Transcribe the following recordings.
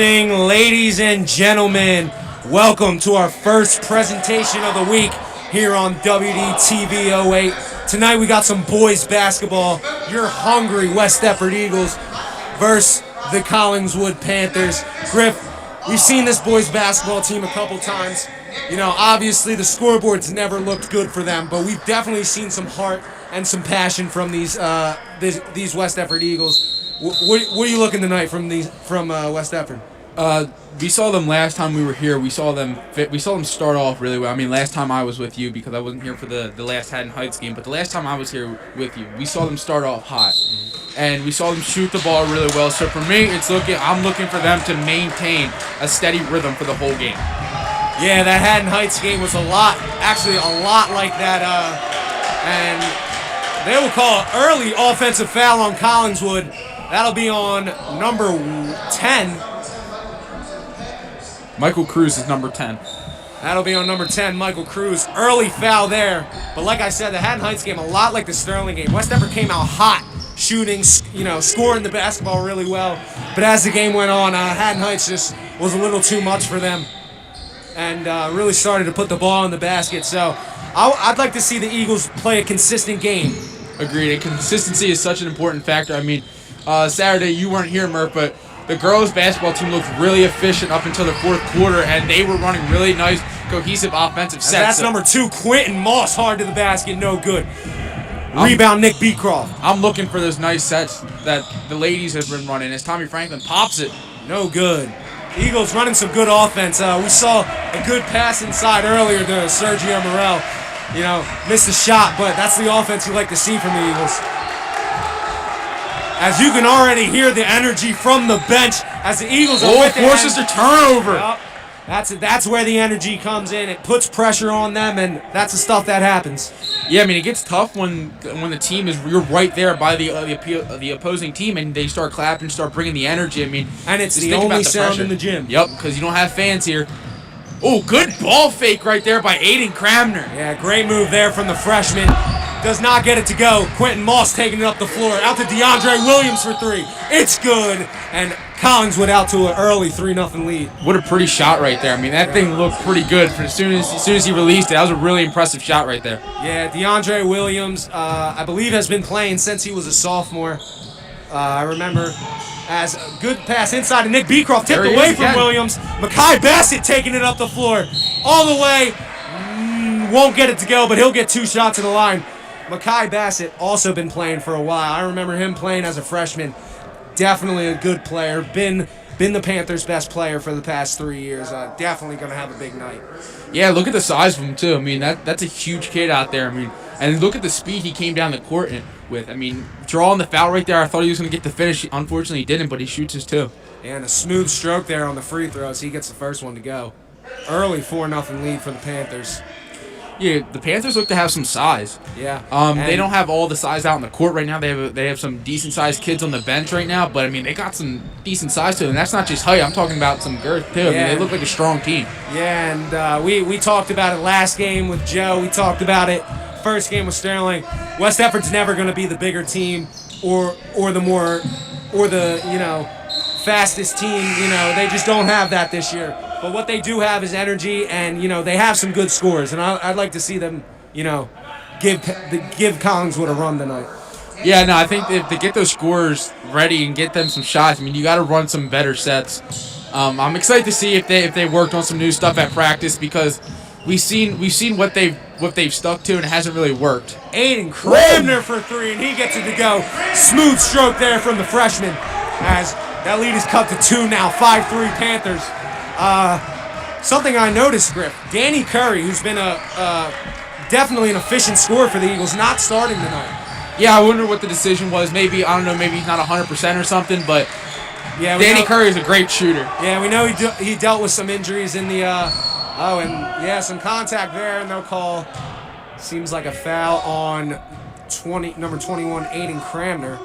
evening, ladies and gentlemen. Welcome to our first presentation of the week here on WDTV 08. Tonight we got some boys basketball. Your hungry West Deptford Eagles versus the Collingswood Panthers. Griff, we've seen this boys basketball team a couple times. You know, obviously the scoreboard's never looked good for them, but we've definitely seen some heart and some passion from these West Deptford Eagles. What are you looking tonight from West Deptford? We saw them last time we were here. We saw them start off really well. I mean, last time I was with you because I wasn't here for the last Haddon Heights game, but the last time I was here with you, we saw them start off hot, and we saw them shoot the ball really well. So for me, I'm looking for them to maintain a steady rhythm for the whole game. Yeah, that Haddon Heights game was a lot like that, and they will call an early offensive foul on Collingswood. That'll be on number 10. Michael Cruz is number 10. That'll be on number 10, Michael Cruz. Early foul there. But like I said, the Haddon Heights game, a lot like the Sterling game. West Deptford came out hot, shooting, scoring the basketball really well. But as the game went on, Haddon Heights just was a little too much for them and really started to put the ball in the basket. So I'd like to see the Eagles play a consistent game. Agreed. And consistency is such an important factor. I mean, Saturday you weren't here, Murph, but the girls' basketball team looked really efficient up until the fourth quarter, and they were running really nice, cohesive offensive sets. That's number 2, Quentin Moss, hard to the basket, no good. Rebound, Nick Beecroft. I'm looking for those nice sets that the ladies have been running as Tommy Franklin pops it. No good. Eagles running some good offense. We saw a good pass inside earlier to Sergio Morel. Missed a shot, but that's the offense you like to see from the Eagles. As you can already hear the energy from the bench as the Eagles are with it. Forces a turnover. Yep. That's where the energy comes in. It puts pressure on them, and that's the stuff that happens. Yeah, I mean, it gets tough when the team you're right there by the opposing team, and they start clapping, start bringing the energy. I mean, and it's the only sound pressure in the gym. Yep, because you don't have fans here. Oh, good ball fake right there by Aiden Cramner. Yeah, great move there from the freshman. Does not get it to go. Quentin Moss taking it up the floor. Out to DeAndre Williams for 3. It's good. And Collingswood out to an early 3-0 lead. What a pretty shot right there. I mean, that thing looked pretty good. As soon as he released it, that was a really impressive shot right there. Yeah, DeAndre Williams, I believe, has been playing since he was a sophomore. I remember as a good pass inside to Nick Beecroft, tipped away from Williams. Mekhi Bassett taking it up the floor. All the way. Won't get it to go, but he'll get 2 shots in the line. Mekhi Bassett also been playing for a while. I remember him playing as a freshman. Definitely a good player. Been the Panthers' best player for the past 3 years. Definitely going to have a big night. Yeah, look at the size of him, too. I mean, that's a huge kid out there. I mean, and look at the speed he came down the court with. I mean, drawing the foul right there, I thought he was going to get the finish. Unfortunately, he didn't, but he shoots his 2. And a smooth stroke there on the free throws. He gets the first one to go. Early 4-0 lead for the Panthers. Yeah, the Panthers look to have some size. Yeah. They don't have all the size out in the court right now. They have some decent sized kids on the bench right now, but I mean they got some decent size to them. And that's not just height. I'm talking about some girth too. I mean they look like a strong team. Yeah, and we talked about it last game with Joe. We talked about it first game with Sterling. West Deptford's never going to be the bigger team or the fastest team. They just don't have that this year. But what they do have is energy, and they have some good scores, and I'd like to see them, give Collingswood a run tonight. Yeah, no, I think if they get those scorers ready and get them some shots, I mean, you got to run some better sets. I'm excited to see if they worked on some new stuff at practice because we've seen what they've stuck to and it hasn't really worked. Aiden Cramner for 3, and he gets it to go. Smooth stroke there from the freshman, as that lead is cut to 2 now. 5-3 Panthers. Something I noticed, Griff, Danny Curry, who's been definitely an efficient scorer for the Eagles, not starting tonight. Yeah, I wonder what the decision was. Maybe, I don't know, maybe he's not 100% or something, but yeah, Danny Curry is a great shooter. Yeah, we know he dealt with some injuries in the, some contact there, and they'll call, seems like a foul on number 21, Aiden Cramner.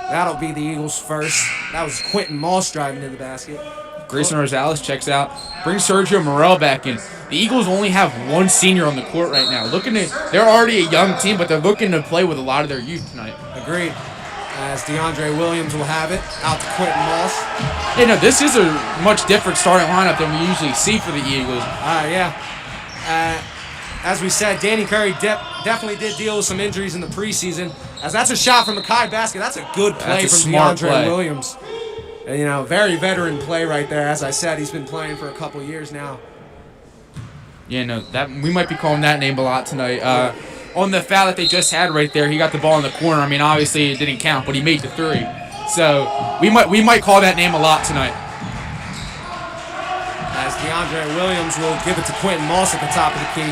That'll be the Eagles' first. That was Quentin Moss driving to the basket. Grayson Rosales checks out. Brings Sergio Morel back in. The Eagles only have 1 senior on the court right now. They're already a young team, but they're looking to play with a lot of their youth tonight. Agreed. As DeAndre Williams will have it. Out to Quentin Moss. You know, this is a much different starting lineup than we usually see for the Eagles. Yeah. As we said, Danny Curry definitely did deal with some injuries in the preseason. As that's a shot from Mekhi Bassett. That's a good play from DeAndre Williams. You know, very veteran play right there. As I said, he's been playing for a couple years now. Yeah, no, that we might be calling that name a lot tonight. On the foul that they just had right there, he got the ball in the corner. I mean, obviously it didn't count, but he made the three. So we might call that name a lot tonight. As DeAndre Williams will give it to Quentin Moss at the top of the key.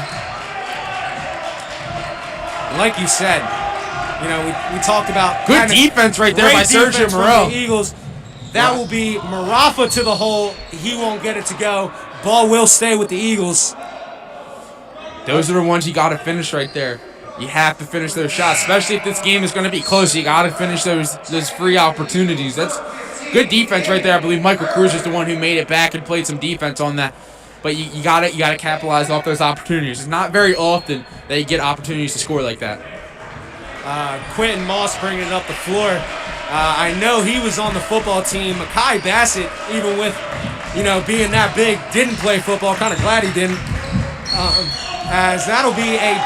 Like you said, you know, we talked about good defense right there by Sergio Morel. The Eagles. That will be Marafa to the hole. He won't get it to go. Ball will stay with the Eagles. Those are the ones you got to finish right there. You have to finish those shots, especially if this game is going to be close. You got to finish those free opportunities. That's good defense right there. I believe Michael Cruz is the one who made it back and played some defense on that. But you got to capitalize off those opportunities. It's not very often that you get opportunities to score like that. Quentin Moss bringing it up the floor. I know he was on the football team. Mekhi Bassett, even with, you know, being that big, didn't play football. Kind of glad he didn't. As that'll be a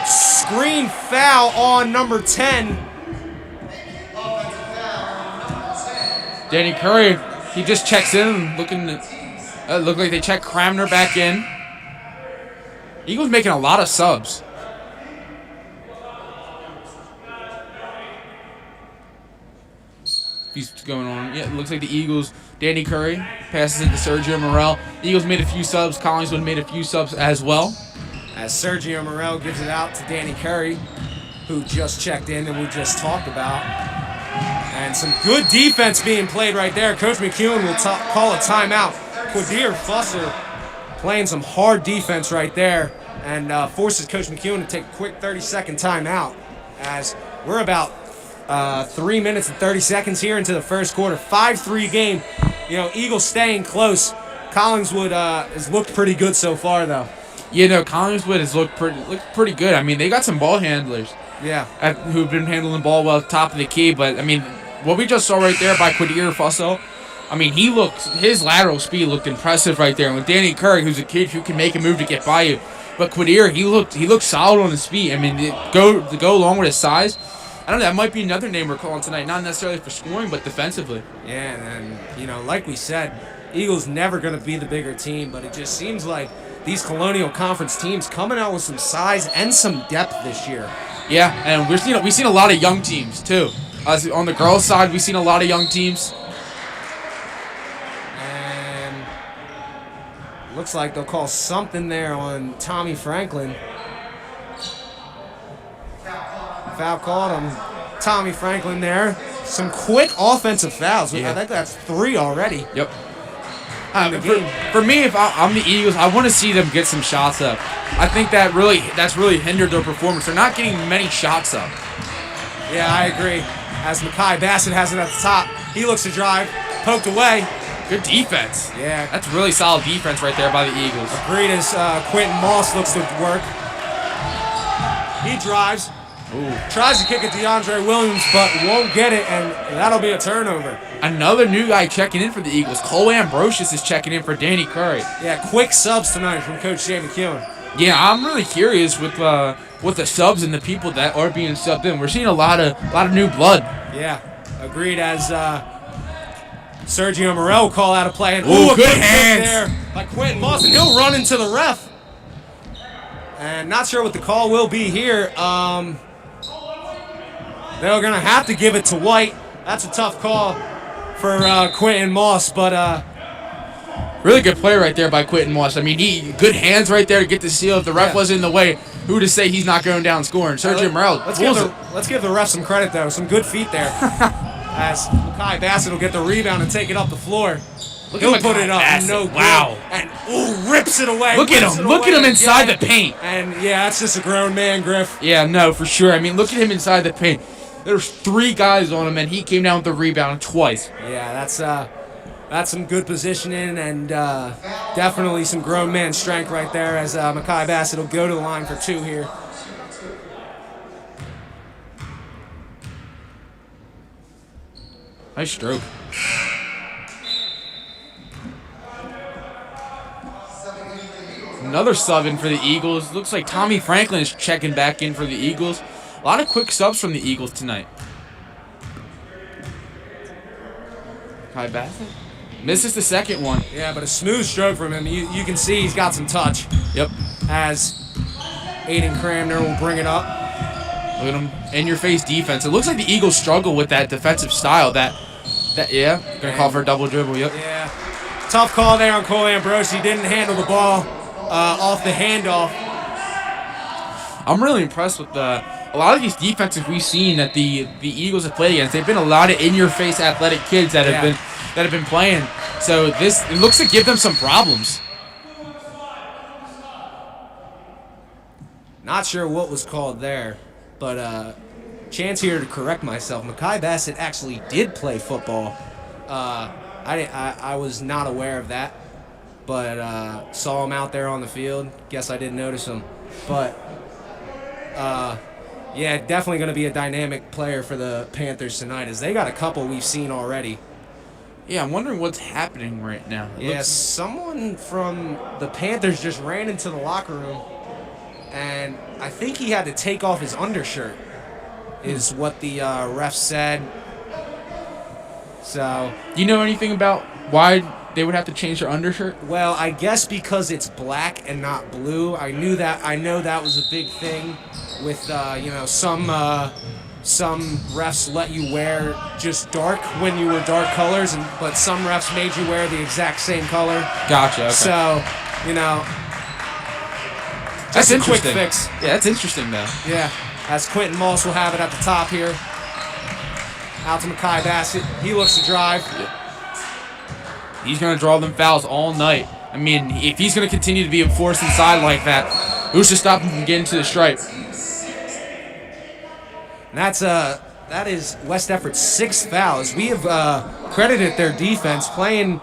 screen foul on number 10. Danny Curry, he just checks in, looking to look like they check Cramner back in. Eagles making a lot of subs. He's going on. Yeah, it looks like the Eagles, Danny Curry passes it to Sergio Morel. The Eagles made a few subs. Collingswood made a few subs as well. As Sergio Morel gives it out to Danny Curry, who just checked in and we just talked about. And some good defense being played right there. Coach McEwen will call a timeout. Quadir Fusser playing some hard defense right there and forces Coach McEwen to take a quick 30-second timeout as we're about 3 minutes and 30 seconds here into the first quarter. 5-3 game. You know, Eagles staying close. Collingswood has looked pretty good so far, though. You know, Collingswood has looked pretty good. I mean, they got some ball handlers. Yeah. Who've been handling the ball well at the top of the key. But, I mean, what we just saw right there by Quadir Fussell, I mean, his lateral speed looked impressive right there. And with Danny Curry, who's a kid who can make a move to get by you. But Quadir, he looked solid on his feet. I mean, to go along with his size, I don't know, that might be another name we're calling tonight. Not necessarily for scoring, but defensively. Yeah, and you know, like we said, Eagles never going to be the bigger team, but it just seems like these Colonial Conference teams coming out with some size and some depth this year. Yeah, and we've seen a lot of young teams too. On the girls' side, we've seen a lot of young teams. And looks like they'll call something there on Tommy Franklin. Foul called on Tommy Franklin there. Some quick offensive fouls. Yeah. I think that's 3 already. Yep. For me, if I'm the Eagles, I want to see them get some shots up. I think that's really hindered their performance. They're not getting many shots up. Yeah, I agree. As Mekhi Bassett has it at the top, he looks to drive, poked away. Good defense. Yeah. That's really solid defense right there by the Eagles. Agreed as Quentin Moss looks to work. He drives. Ooh. Tries to kick at DeAndre Williams, but won't get it, and that'll be a turnover. Another new guy checking in for the Eagles. Cole Ambrosius is checking in for Danny Curry. Yeah, quick subs tonight from Coach Jay McEwen. Yeah, I'm really curious with the subs and the people that are being subbed in. We're seeing a lot of new blood. Yeah, agreed. As Sergio Morel will call out a play, and good hands there by Quentin Moss, and he'll run into the ref. And not sure what the call will be here. They're going to have to give it to White. That's a tough call for Quentin Moss, but really good play right there by Quentin Moss. I mean, good hands right there to get the seal. If the ref wasn't in the way, who to say he's not going down scoring? Sergio Morel. Let's give the ref some credit, though. Some good feet there. As Mekhi Bassett will get the rebound and take it up the floor. He'll put it up. Bassett. No good. Wow. And rips it away. Look at him. Look at him inside the paint. And yeah, that's just a grown man, Griff. Yeah, no, for sure. I mean, look at him inside the paint. There's 3 guys on him, and he came down with the rebound twice. Yeah, that's some good positioning and definitely some grown man strength right there as Mekhi Bassett will go to the line for 2 here. Nice stroke. Another sub in for the Eagles. Looks like Tommy Franklin is checking back in for the Eagles. A lot of quick subs from the Eagles tonight. Bassett misses the second one. Yeah, but a smooth stroke from him. You can see he's got some touch. Yep. As Aiden Cramner will bring it up. Look at him. In-your-face defense. It looks like the Eagles struggle with that defensive style. Gonna call for a double dribble. Yep. Yeah. Tough call there on Cole Ambrosi. He didn't handle the ball off the handoff. I'm really impressed with a lot of these defenses we've seen that the Eagles have played against. They've been a lot of in-your-face athletic kids that have been playing. So it looks to give them some problems. Not sure what was called there, but chance here to correct myself. Mekhi Bassett actually did play football. I was not aware of that, but saw him out there on the field. Guess I didn't notice him, but yeah, definitely going to be a dynamic player for the Panthers tonight, as they got a couple we've seen already. Yeah, I'm wondering what's happening right now. Someone from the Panthers just ran into the locker room, and I think he had to take off his undershirt, is what the ref said. So, do you know anything about why they would have to change their undershirt? Well, I guess because it's black and not blue. I know that was a big thing with some refs let you wear just dark when you were dark colors, but some refs made you wear the exact same color. Gotcha. Okay. So, that's a interesting. Quick fix. Yeah, that's interesting though. Yeah, as Quentin Moss will have it at the top here. Out to Mekhi Bassett. He looks to drive. Yeah. He's going to draw them fouls all night. I mean, if he's going to continue to be enforced inside like that, who's to stop him from getting to the stripe? And that is West Effort's 6th fouls. We have credited their defense playing,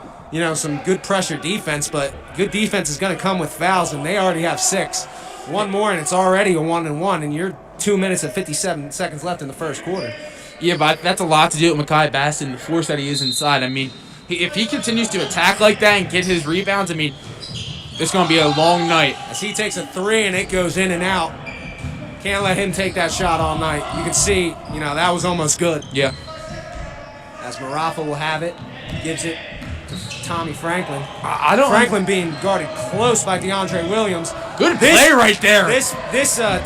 some good pressure defense, but good defense is going to come with fouls, and they already have 6. One more, and it's already a 1-and-1, and you're 2 minutes and 57 seconds left in the first quarter. Yeah, but that's a lot to do with Mekhi Bassett and the force that he is inside. I mean, if he continues to attack like that and get his rebounds, I mean, it's going to be a long night. As he takes a 3 and it goes in and out. Can't let him take that shot all night. You can see, that was almost good. Yeah. As Marafa will have it, gives it to Tommy Franklin. Franklin being guarded close by DeAndre Williams. Good play right there. This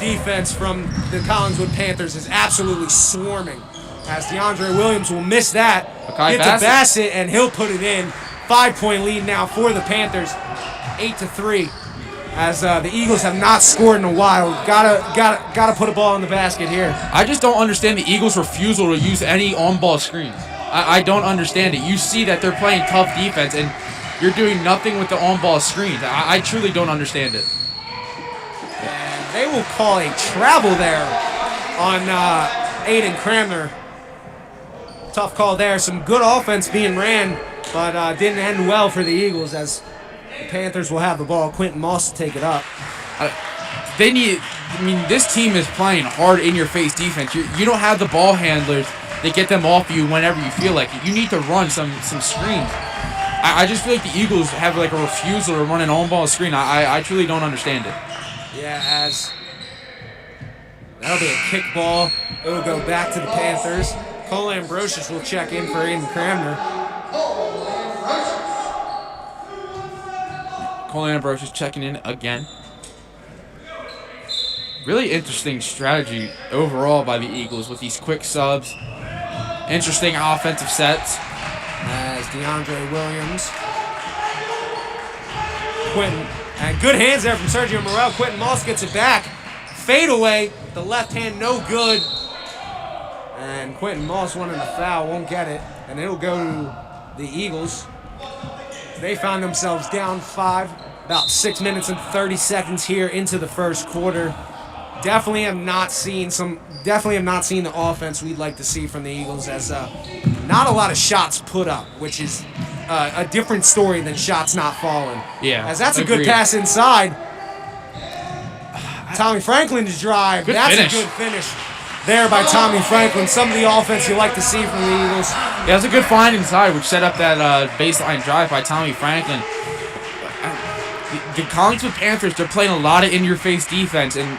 defense from the Collingswood Panthers is absolutely swarming. As DeAndre Williams will miss that. Get to Bassett, and he'll put it in. 5-point lead now for the Panthers. 8-3. As the Eagles have not scored in a while. Gotta put a ball in the basket here. I just don't understand the Eagles' refusal to use any on-ball screens. I don't understand it. You see that they're playing tough defense, and you're doing nothing with the on-ball screens. I truly don't understand it. And they will call a travel there on Aiden Cramner. Tough call there. Some good offense being ran, but didn't end well for the Eagles, as the Panthers will have the ball. Quentin Moss to take it up. This team is playing hard in-your-face defense. You don't have the ball handlers that get them off you whenever you feel like it. You need to run some screens. I just feel like the Eagles have like a refusal to run an on-ball screen. I truly don't understand it. Yeah, as that'll be a kick ball. It'll go back to the Panthers. Cole Ambrosius will check in for Aiden Cramner. Cole Ambrosius checking in again. Really interesting strategy overall by the Eagles with these quick subs. Interesting offensive sets. As DeAndre Williams. Quentin. And good hands there from Sergio Morel. Quentin Moss gets it back. Fade away. The left hand no good. And Quentin Moss wanting a foul. Won't get it. And it'll go to the Eagles. They found themselves down 5. About 6 minutes and 30 seconds here into the first quarter. Definitely have not seen the offense we'd like to see from the Eagles, as not a lot of shots put up, which is a different story than shots not falling. Yeah, as that's agreed. A good pass inside. Tommy Franklin to drive. That's a good finish there by Tommy Franklin. Some of the offense you like to see from the Eagles. Yeah, that's a good find inside, which set up that baseline drive by Tommy Franklin. the Collingswood Panthers, they're playing a lot of in-your-face defense, and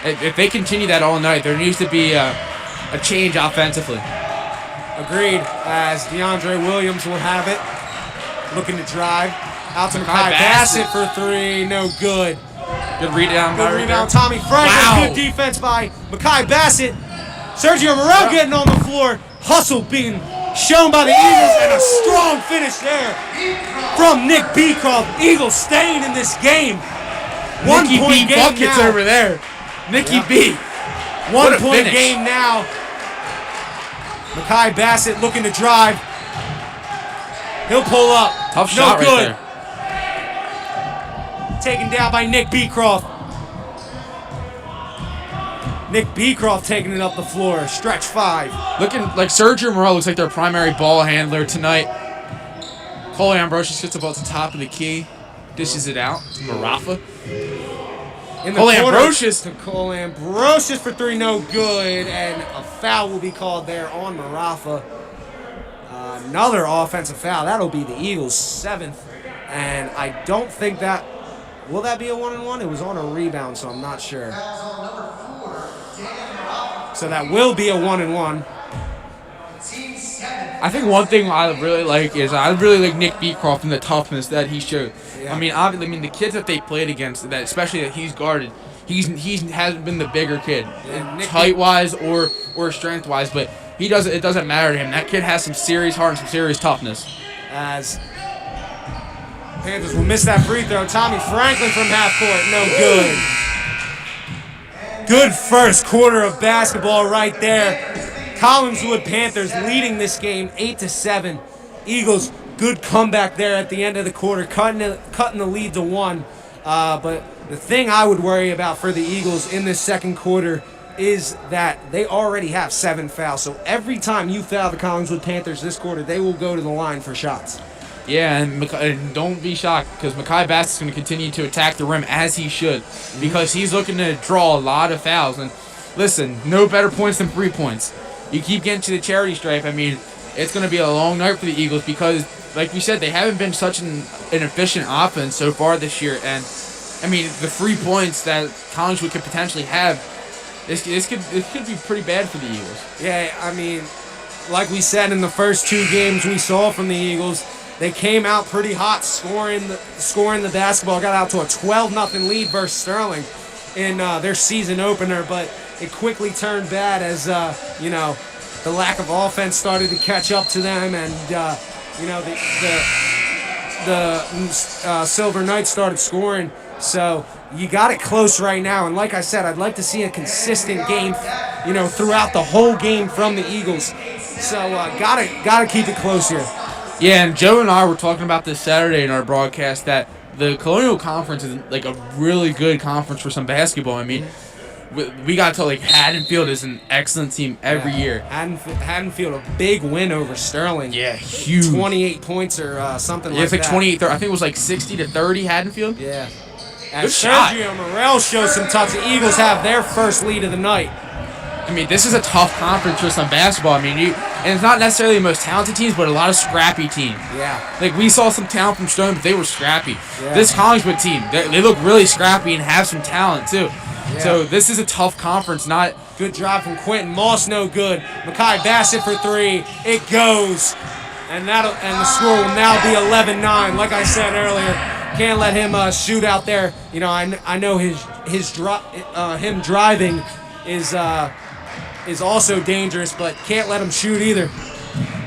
if they continue that all night, there needs to be a change offensively. Agreed, as DeAndre Williams will have it. Looking to drive. Out to Makai Bassett for three. No good. Good rebound. Good rebound. Tommy Franklin. Wow. Good defense by Makai Bassett. Sergio Morel getting on the floor. Hustle being shown by the Eagles, and a strong finish there from Nick Beecroft. Eagles staying in this game. Nicky B buckets over there. Nicky B. 1 point game now. Makai Bassett looking to drive. He'll pull up. Tough shot right there. Taken down by Nick Beecroft. Nick Beecroft taking it up the floor. Stretch 5. Looking like Sergio Morel looks like their primary ball handler tonight. Cole Ambrosius gets about the top of the key. Dishes it out to Marafa. In the Ambrosius to Cole Ambrosius for three, no good, and a foul will be called there on Marafa. Another offensive foul. That'll be the Eagles' 7th, and I don't think that will that be a 1-and-1. It was on a rebound, so I'm not sure. So that will be a 1-and-1. I think one thing I really like is I really like Nick Beecroft and the toughness that he showed. Yeah. I mean, the kids that they played against, that especially that he's guarded, he hasn't been the bigger kid, height wise or strength wise, but it doesn't matter to him. That kid has some serious heart and some serious toughness. As Panthers will miss that free throw. Tommy Franklin from half court, no good. Good first quarter of basketball right there. Collingswood Panthers leading this game 8-7. Eagles, good comeback there at the end of the quarter, cutting the lead to 1. But the thing I would worry about for the Eagles in this second quarter is that they already have 7 fouls. So every time you foul the Collingswood Panthers this quarter, they will go to the line for shots. Yeah, and don't be shocked, because Makai Bassett's going to continue to attack the rim as he should, because he's looking to draw a lot of fouls. And listen, no better points than 3 points. You keep getting to the charity stripe, I mean, it's going to be a long night for the Eagles because, like we said, they haven't been such an efficient offense so far this year. And, I mean, the 3 points that Collingswood could potentially have, this could be pretty bad for the Eagles. Yeah, I mean, like we said in the first 2 games we saw from the Eagles, they came out pretty hot scoring the basketball, got out to a 12-0 lead versus Sterling in their season opener, but it quickly turned bad as, the lack of offense started to catch up to them, and, the Silver Knights started scoring. So you got it close right now, and like I said, I'd like to see a consistent game, throughout the whole game from the Eagles. So gotta keep it close here. Yeah, and Joe and I were talking about this Saturday in our broadcast that the Colonial Conference is like a really good conference for some basketball. I mean, we got to Haddonfield is an excellent team every year. Haddonfield, a big win over Sterling. Yeah, huge. 28 points or something like that. It's like 28. I think it was like 60-30 Haddonfield. Yeah. Good shot. Sergio Morel shows some touch. The Eagles have their first lead of the night. I mean, this is a tough conference for some basketball. I mean, and it's not necessarily the most talented teams, but a lot of scrappy teams. Yeah. Like, we saw some talent from Sterling, but they were scrappy. Yeah. This Collingswood team, they look really scrappy and have some talent, too. Yeah. So this is a tough conference. Not good drive from Quentin Moss, no good. Makai Bassett for 3. It goes. And the score will now be 11-9. Like I said earlier, can't let him shoot out there. I know him driving is also dangerous, but can't let him shoot either.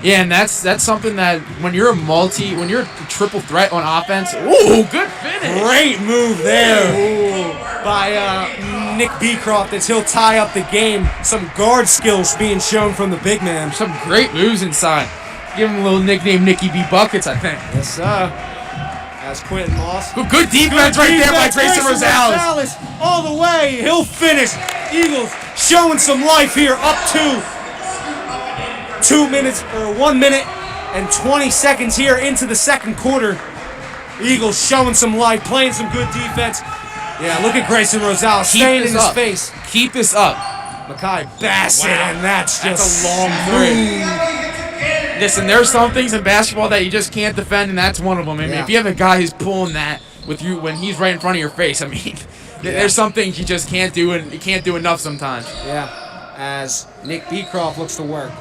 Yeah, and that's something that when you're a triple threat on offense, ooh, good finish. Great move there by Nick Beecroft as he'll tie up the game. Some guard skills being shown from the big man. Some great moves inside. Give him a little nickname, Nicky B Buckets, I think. Yes, sir. As Quentin Moss. Good defense right there by Grayson Rosales. All the way. He'll finish. Eagles showing some life here, up to 1 minute and 20 seconds here into the second quarter. Eagles showing some life, playing some good defense. Yeah, look at Grayson Rosales staying in his face. Keep this up. Makai Bassett, wow. And that's a long three. Listen, there's some things in basketball that you just can't defend, and that's one of them. I mean, if you have a guy who's pulling that with you when he's right in front of your face. I mean, there's some things you just can't do, and you can't do enough sometimes. Yeah, as Nick Beecroft looks to work.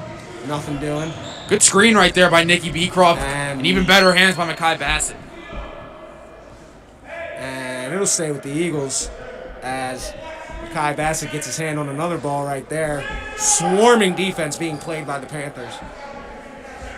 Nothing doing. Good screen right there by Nicky Beecroft, and even better hands by Mekhi Bassett. And it'll stay with the Eagles as Mekhi Bassett gets his hand on another ball right there. Swarming defense being played by the Panthers.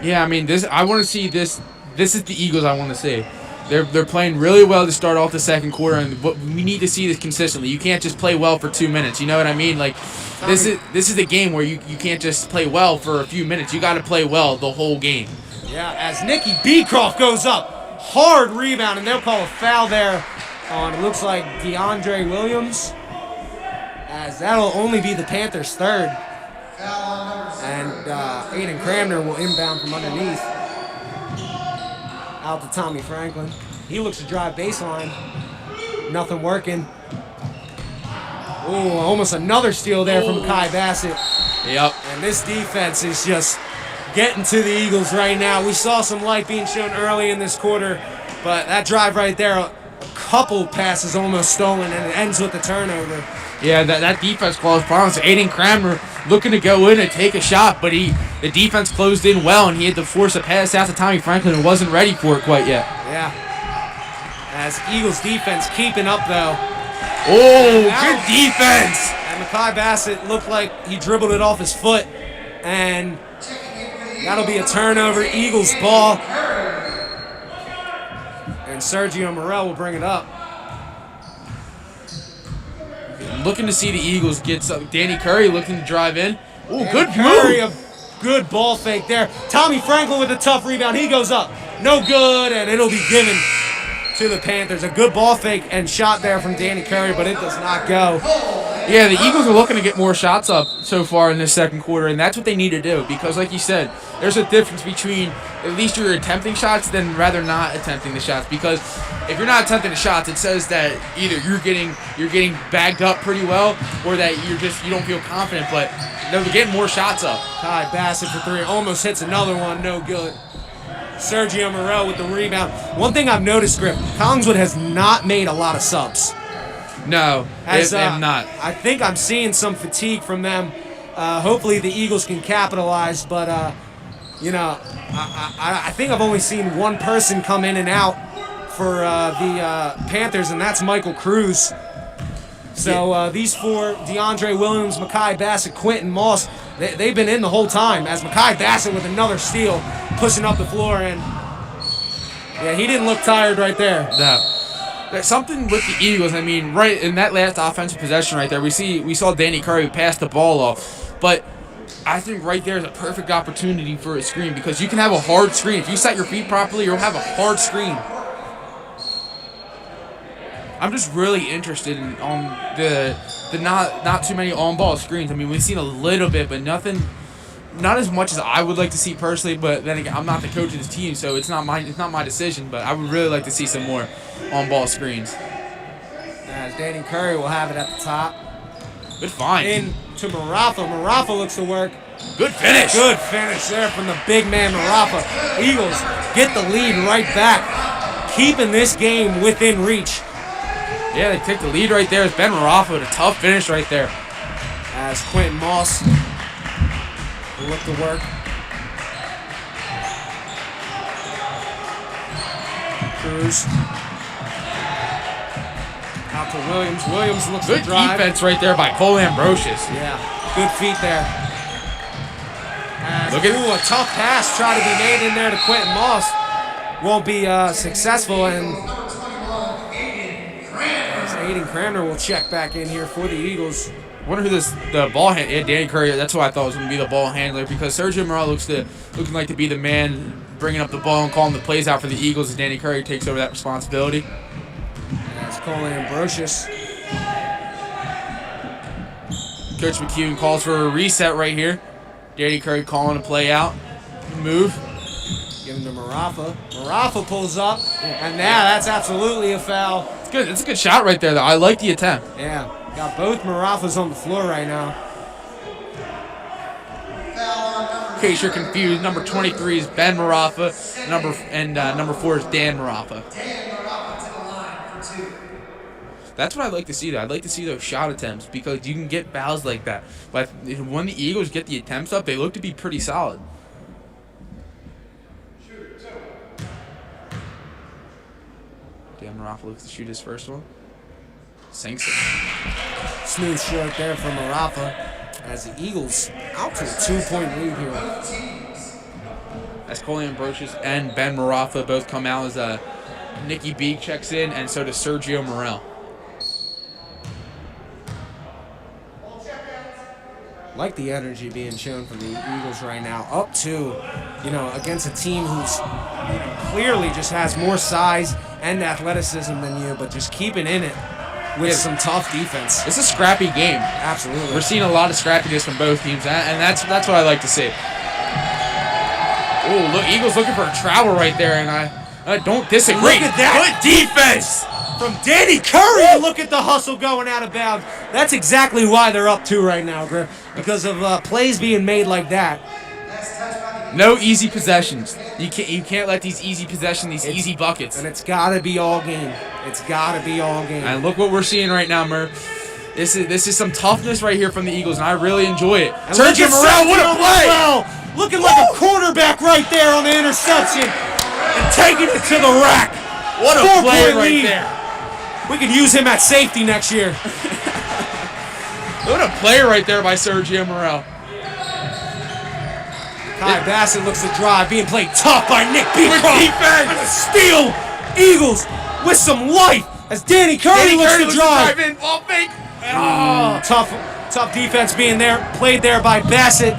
Yeah, I mean, I want to see this. This is the Eagles I want to see. They're playing really well to start off the second quarter, and we need to see this consistently. You can't just play well for 2 minutes. You know what I mean? Like, this is a game where you can't just play well for a few minutes. You got to play well the whole game. Yeah, as Nicky Beecroft goes up, hard rebound, and they'll call a foul there on, it looks like, DeAndre Williams, as that'll only be the Panthers' third. And Aiden Cramner will inbound from underneath. Out to Tommy Franklin. He looks to drive baseline. Nothing working. Ooh, almost another steal there from Mekhi Bassett. Yep. And this defense is just getting to the Eagles right now. We saw some light being shown early in this quarter, but that drive right there, a couple passes almost stolen, and it ends with a turnover. Yeah, that defense caused problems. Aiden Cramner looking to go in and take a shot, but the defense closed in well, and he had to force a pass out to Tommy Franklin and wasn't ready for it quite yet. Yeah. As Eagles defense keeping up, though. Oh, good defense! And Mekhi Bassett looked like he dribbled it off his foot, and that'll be a turnover. Eagles ball. And Sergio Morel will bring it up. Looking to see the Eagles get some. Danny Curry looking to drive in. Oh, good Curry, move. a good ball fake there. Tommy Franklin with a tough rebound. He goes up. No good, and it'll be given to the Panthers. A good ball fake and shot there from Danny Curry, but it does not go. Yeah, the Eagles are looking to get more shots up so far in this second quarter, and that's what they need to do because, like you said, there's a difference between at least you're attempting shots than rather not attempting the shots. Because if you're not attempting the shots, it says that either you're getting bagged up pretty well, or that you don't feel confident. But they're getting more shots up. Ty Bassett for three, almost hits another one, no good. Sergio Morel with the rebound. One thing I've noticed, Griff, Collingswood has not made a lot of subs. No, they have not. I think I'm seeing some fatigue from them. Hopefully the Eagles can capitalize, but I think I've only seen one person come in and out for the Panthers, and that's Michael Cruz. So these four, DeAndre Williams, Mekhi Bassett, Quentin Moss, they've been in the whole time, as Mekhi Bassett with another steal, pushing up the floor, and yeah, he didn't look tired right there. No. There's something with the Eagles. I mean, right in that last offensive possession right there, we saw Danny Curry pass the ball off, but I think right there is a perfect opportunity for a screen because you can have a hard screen. If you set your feet properly, you'll have a hard screen. I'm just really interested in the not too many on-ball screens. I mean, we've seen a little bit, but nothing, not as much as I would like to see personally. But then again, I'm not the coach of this team, so it's not my decision. But I would really like to see some more on-ball screens. As Danny Curry will have it at the top. Good find. In to Marafa. Marafa looks to work. Good finish. Good finish there from the big man Marafa. Eagles get the lead right back, keeping this game within reach. Yeah, they take the lead right there. It's Ben Marafa with a tough finish right there. As Quentin Moss will look to work. Cruz. Out to Williams. Williams looks good to drive. Defense right there by Cole Ambrosius. Yeah, good feet there. Look at a tough pass trying to be made in there to Quentin Moss. Won't be successful, and Aiden Cramner will check back in here for the Eagles. I wonder who the ball handler. Yeah, Danny Curry. That's who I thought was going to be the ball handler because Sergio Morel looking like to be the man bringing up the ball and calling the plays out for the Eagles as Danny Curry takes over that responsibility. That's Cole Ambrosius. Coach McCune calls for a reset right here. Danny Curry calling a play out. Move. Give him to Marafa. Marafa pulls up, and now that's absolutely a foul. It's good. It's a good shot right there, though. I like the attempt. Yeah, got both Marafas on the floor right now. In case you're confused, number 23 is Ben Marafa, number 4 is Dan Marafa. That's what I'd like to see, though. I'd like to see those shot attempts because you can get fouls like that. But when the Eagles get the attempts up, they look to be pretty solid. Dan Marafa looks to shoot his first one. Sinks it. Smooth short there from Marafa as the Eagles out to a 2-point lead here. As Coley Ambrosius and Ben Marafa both come out as Nicky B checks in, and so does Sergio Morel. Like the energy being shown from the Eagles right now, up to, against a team who's clearly just has more size and athleticism than you, but just keeping in it with some tough defense. It's a scrappy game. Absolutely. We're seeing a lot of scrappiness from both teams, and that's what I like to see. Oh, look, Eagles looking for a travel right there, and I don't disagree. Look at that. Good defense from Danny Curry. Look at the hustle going out of bounds. That's exactly why they're up 2 right now, Griff, because of plays being made like that. No easy possessions. You can't let these easy possessions, easy buckets. And it's got to be all game. It's got to be all game. And look what we're seeing right now, Murph. This is some toughness right here from the Eagles, and I really enjoy it. Sergio Morel, what a play! Looking like a quarterback right there on the interception and taking it to the rack. What a play right there. We could use him at safety next year. What a play right there by Sergio Morel. Kai Bassett looks to drive, being played tough by Nick Beecroft. Defense. And a steal. Eagles with some life as Danny Curry looks to drive. In, ball fake. Tough defense being there, played there by Bassett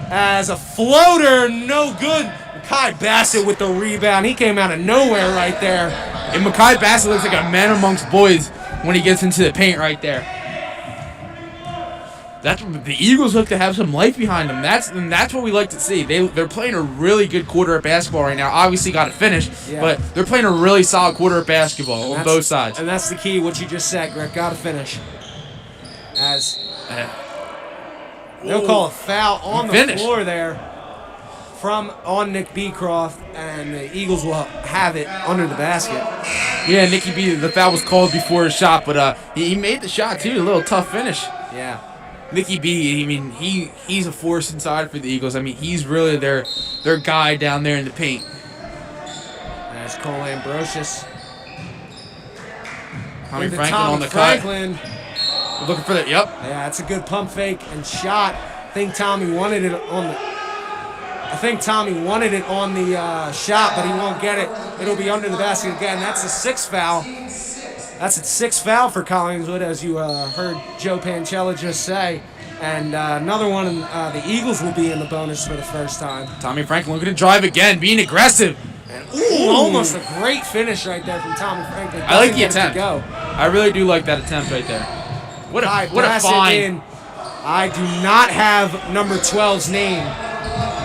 as a floater, no good. Kai Bassett with the rebound. He came out of nowhere right there. And Makai Bassett looks like a man amongst boys when he gets into the paint right there. That's the Eagles look to have some life behind them. That's what we like to see. They're playing a really good quarter of basketball right now. Obviously got to finish, but they're playing a really solid quarter of basketball on both sides. And that's the key. What you just said, Greg. Got to finish. As they'll call a foul on the floor there on Nick Beecroft, and the Eagles will have it under the basket. Yeah, Nicky B. The foul was called before his shot, but he made the shot too. A little tough finish. Yeah. Nicky B, I mean, he's a force inside for the Eagles. I mean, he's really their guy down there in the paint. There's Cole Ambrosius. Tommy Franklin on the cut. Looking for that, yep. Yeah, that's a good pump fake and shot. I think Tommy wanted it on the shot, but he won't get it. It'll be under the basket again. That's a 6th foul. That's a 6th foul for Collingswood, as you heard Joe Pancella just say. And another one, the Eagles will be in the bonus for the first time. Tommy Franklin looking to drive again, being aggressive. And almost a great finish right there from Tommy Franklin. I like the attempt. I really do like that attempt right there. What a find. I do not have number 12's name.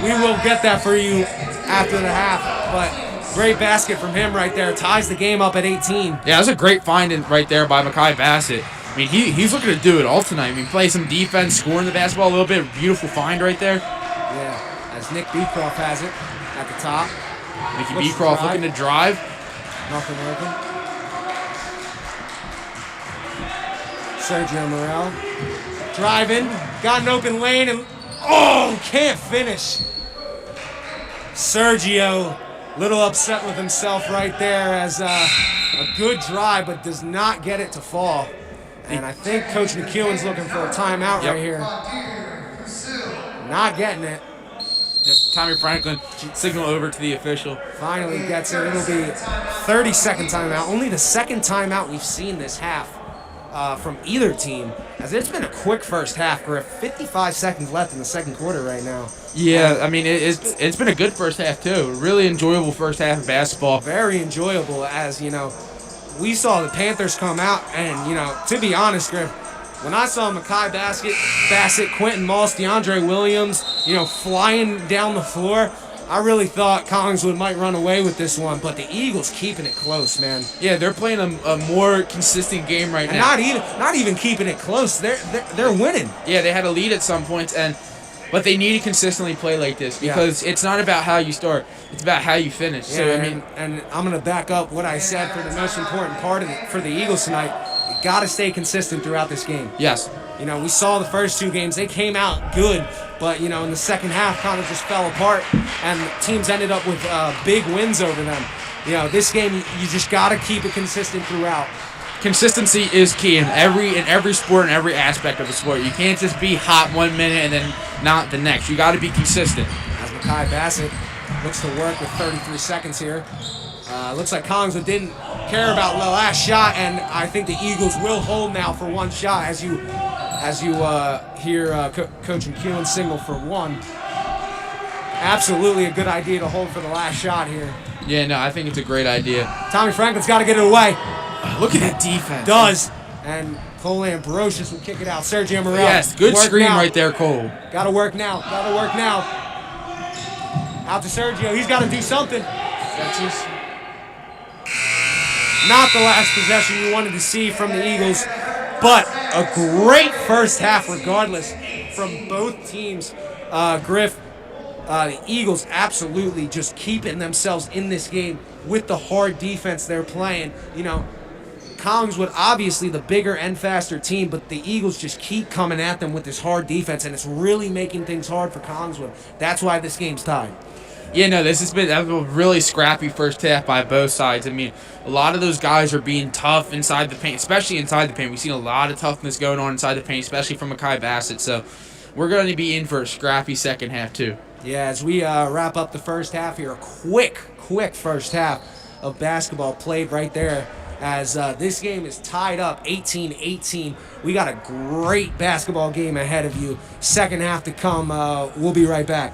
We will get that for you after the half, but great basket from him right there. Ties the game up at 18. Yeah, that's a great find right there by Makai Bassett. I mean, he's looking to do it all tonight. I mean, play some defense, scoring the basketball a little bit. Beautiful find right there. Yeah, as Nick Beecroft has it at the top. Nicky Beecroft looking to drive. Nothing open. Sergio Morel driving, got an open lane, and can't finish. Sergio, little upset with himself right there as a good drive, but does not get it to fall. And I think Coach McEwen's looking for a timeout right here. Not getting it. Yep, Tommy Franklin signal over to the official. Finally gets it. It'll be 30-second timeout. Only the second timeout we've seen this half from either team, as it's been a quick first half. We're at 55 seconds left in the second quarter right now. Yeah, I mean, it's been a good first half, too. Really enjoyable first half of basketball. Very enjoyable, as, we saw the Panthers come out, and, to be honest, Griff, when I saw Makai Bassett, Quentin Moss, DeAndre Williams, flying down the floor, I really thought Collingswood might run away with this one, but the Eagles keeping it close, man. Yeah, they're playing a more consistent game now. Not even keeping it close. They're winning. Yeah, they had a lead at some points, and But they need to consistently play like this because it's not about how you start; it's about how you finish. Yeah, So I mean, and I'm gonna back up what I said for the most important part of it for the Eagles tonight. You got to stay consistent throughout this game. yes. You know, we saw the first 2 games; they came out good, but you know, in the second half, kind of just fell apart, and teams ended up with big wins over them. You know, this game, you just got to keep it consistent throughout. Consistency is key in every sport and every aspect of the sport. You can't just be hot 1 minute and then not the next. You got to be consistent. As Bassett looks to work with 33 seconds here. Looks like Collingswood didn't care about the last shot, and I think the Eagles will hold now for 1 shot as you hear Coach McEwen signal for 1. Absolutely a good idea to hold for the last shot here. Yeah, no, I think it's a great idea. Tommy Franklin's got to get it away. Look at that defense. Does. And Cole Ambrosius will kick it out. Sergio Morel. Yes, good work screen now. right there, Cole. Got to work now. Got to work now. Out to Sergio. He's got to do something. Not the last possession you wanted to see from the Eagles, but a great first half regardless from both teams. Griff, the Eagles absolutely just keeping themselves in this game with the hard defense they're playing. You know, Collingswood, obviously the bigger and faster team, but the Eagles just keep coming at them with this hard defense, and it's really making things hard for Collingswood. That's why this game's tied. Yeah, no, this has been a really scrappy first half by both sides. I mean, a lot of those guys are being tough inside the paint, especially inside the paint. We've seen a lot of toughness going on inside the paint, especially from Bassett. So we're going to be in for a scrappy second half, too. Yeah, as we wrap up the first half here, a quick first half of basketball played right there as this game is tied up 18-18. We got a great basketball game ahead of you. Second half to come. We'll be right back.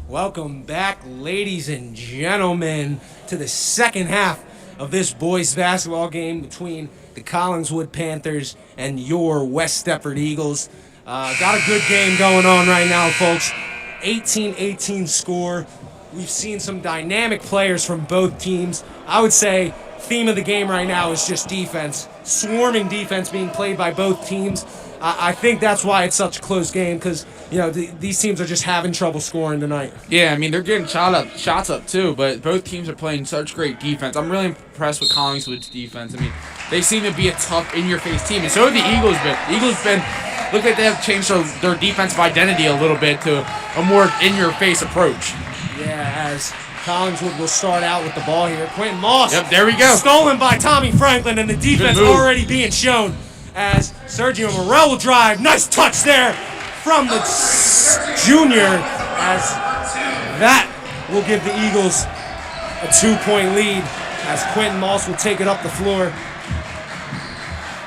Welcome back, ladies and gentlemen, to the second half of this boys basketball game between the Collingswood Panthers and your West Stepford Eagles. Got a good game going on right now, folks. 18-18 score. We've seen some dynamic players from both teams. I would say theme of the game right now is just defense. Swarming defense being played by both teams. I think that's why it's such a close game because, you know, these teams are just having trouble scoring tonight. Yeah, I mean, they're getting shots up too, but both teams are playing such great defense. I'm really impressed with Collingswood's defense. I mean, they seem to be a tough, in-your-face team, and so have the Eagles been. The Eagles been, look like they have changed their defensive identity a little bit to a more in-your-face approach. Yeah, as Collingswood will start out with the ball here. Quentin Moss. Yep, there we go. Stolen by Tommy Franklin, and the defense already being shown as Sergio Morel will drive. Nice touch there from the junior as that will give the Eagles a 2-point lead as Quentin Moss will take it up the floor.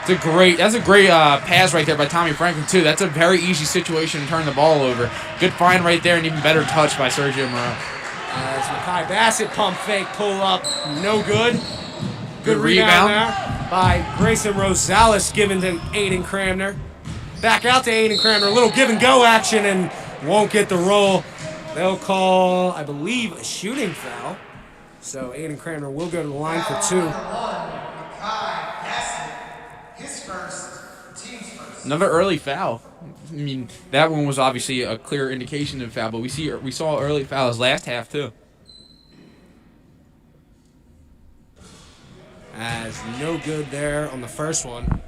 That's a great pass right there by Tommy Franklin too. That's a very easy situation to turn the ball over. Good find right there and even better touch by Sergio Morel. As Bassett pump fake pull up, no good. Good rebound there by Grayson Rosales given to Aiden Cramner. Back out to Aiden Cramner, a little give and go action and won't get the roll. They'll call, I believe, a shooting foul. So Aiden Cramner will go to the line for 2. Another early foul. I mean, that one was obviously a clear indication of foul, but we saw early fouls last half too. As no good there on the first one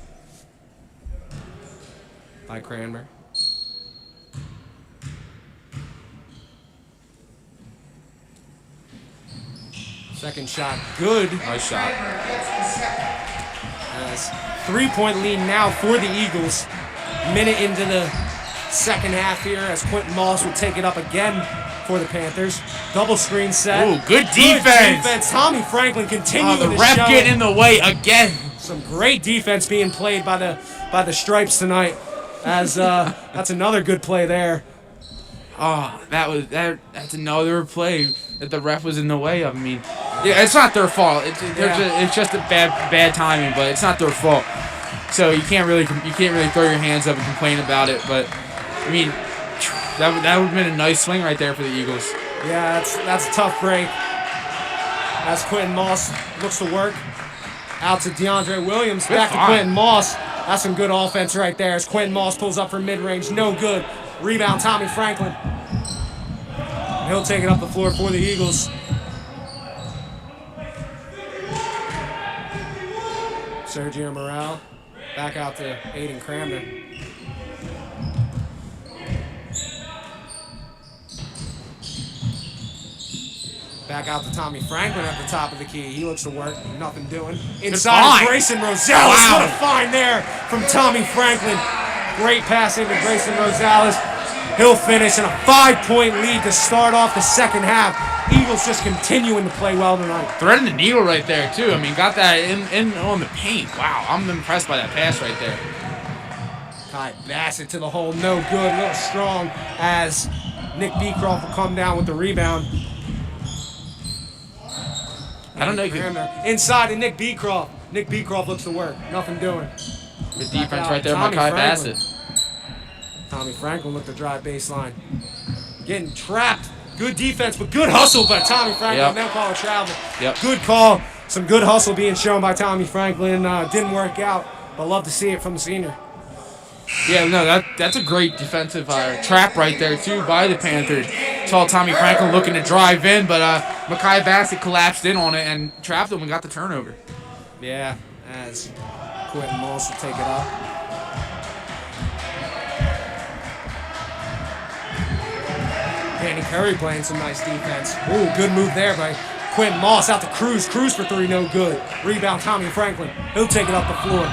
by Cranmer. Second shot, good. Nice shot. As 3-point lead now for the Eagles. Minute into the second half here as Quentin Moss will take it up again for the Panthers. Double screen set. Ooh, good defense. Tommy Franklin continuing to show. The ref getting in the way again. Some great defense being played by the Stripes tonight. As that's another good play there. Oh, that's another play that the ref was in the way of. I mean, yeah, it's not their fault. It's just a bad timing, but it's not their fault. So you can't really throw your hands up and complain about it. But I mean, that would have been a nice swing right there for the Eagles. Yeah, that's a tough break. As Quentin Moss looks to work out to DeAndre Williams. Back to Quentin Moss. That's some good offense right there as Quentin Moss pulls up from mid-range. No good. Rebound, Tommy Franklin. He'll take it up the floor for the Eagles. Sergio Morel back out to Aiden Cramner. Back out to Tommy Franklin at the top of the key. He looks to work. Nothing doing. Inside Grayson Rosales. Wow. What a find there from Tommy Franklin. Great pass into Grayson Rosales. He'll finish in a 5-point lead to start off the second half. Eagles just continuing to play well tonight. Threading the needle right there, too. I mean, got that in on the paint. Wow, I'm impressed by that pass right there. Kai Bassett to the hole. No good. A little strong as Nick Beecroft will come down with the rebound. I don't know. Inside to Nick Beecroft. Nick Beecroft looks to work. Nothing doing. Good defense right there by Kai Bassett. Tommy Franklin looked to drive baseline. Getting trapped. Good defense, but good hustle by Tommy Franklin. Yep. They'll call a travel. Yep. Good call. Some good hustle being shown by Tommy Franklin. Didn't work out, but love to see it from the senior. Yeah, no, that's a great defensive trap right there, too, by the Panthers. Saw Tommy Franklin looking to drive in, but Makai Bassett collapsed in on it and trapped him and got the turnover. Yeah, as Quentin Moss will take it up. Danny Curry playing some nice defense. Ooh, good move there by Quentin Moss out to Cruz. Cruz for three, no good. Rebound, Tommy Franklin. He'll take it up the floor.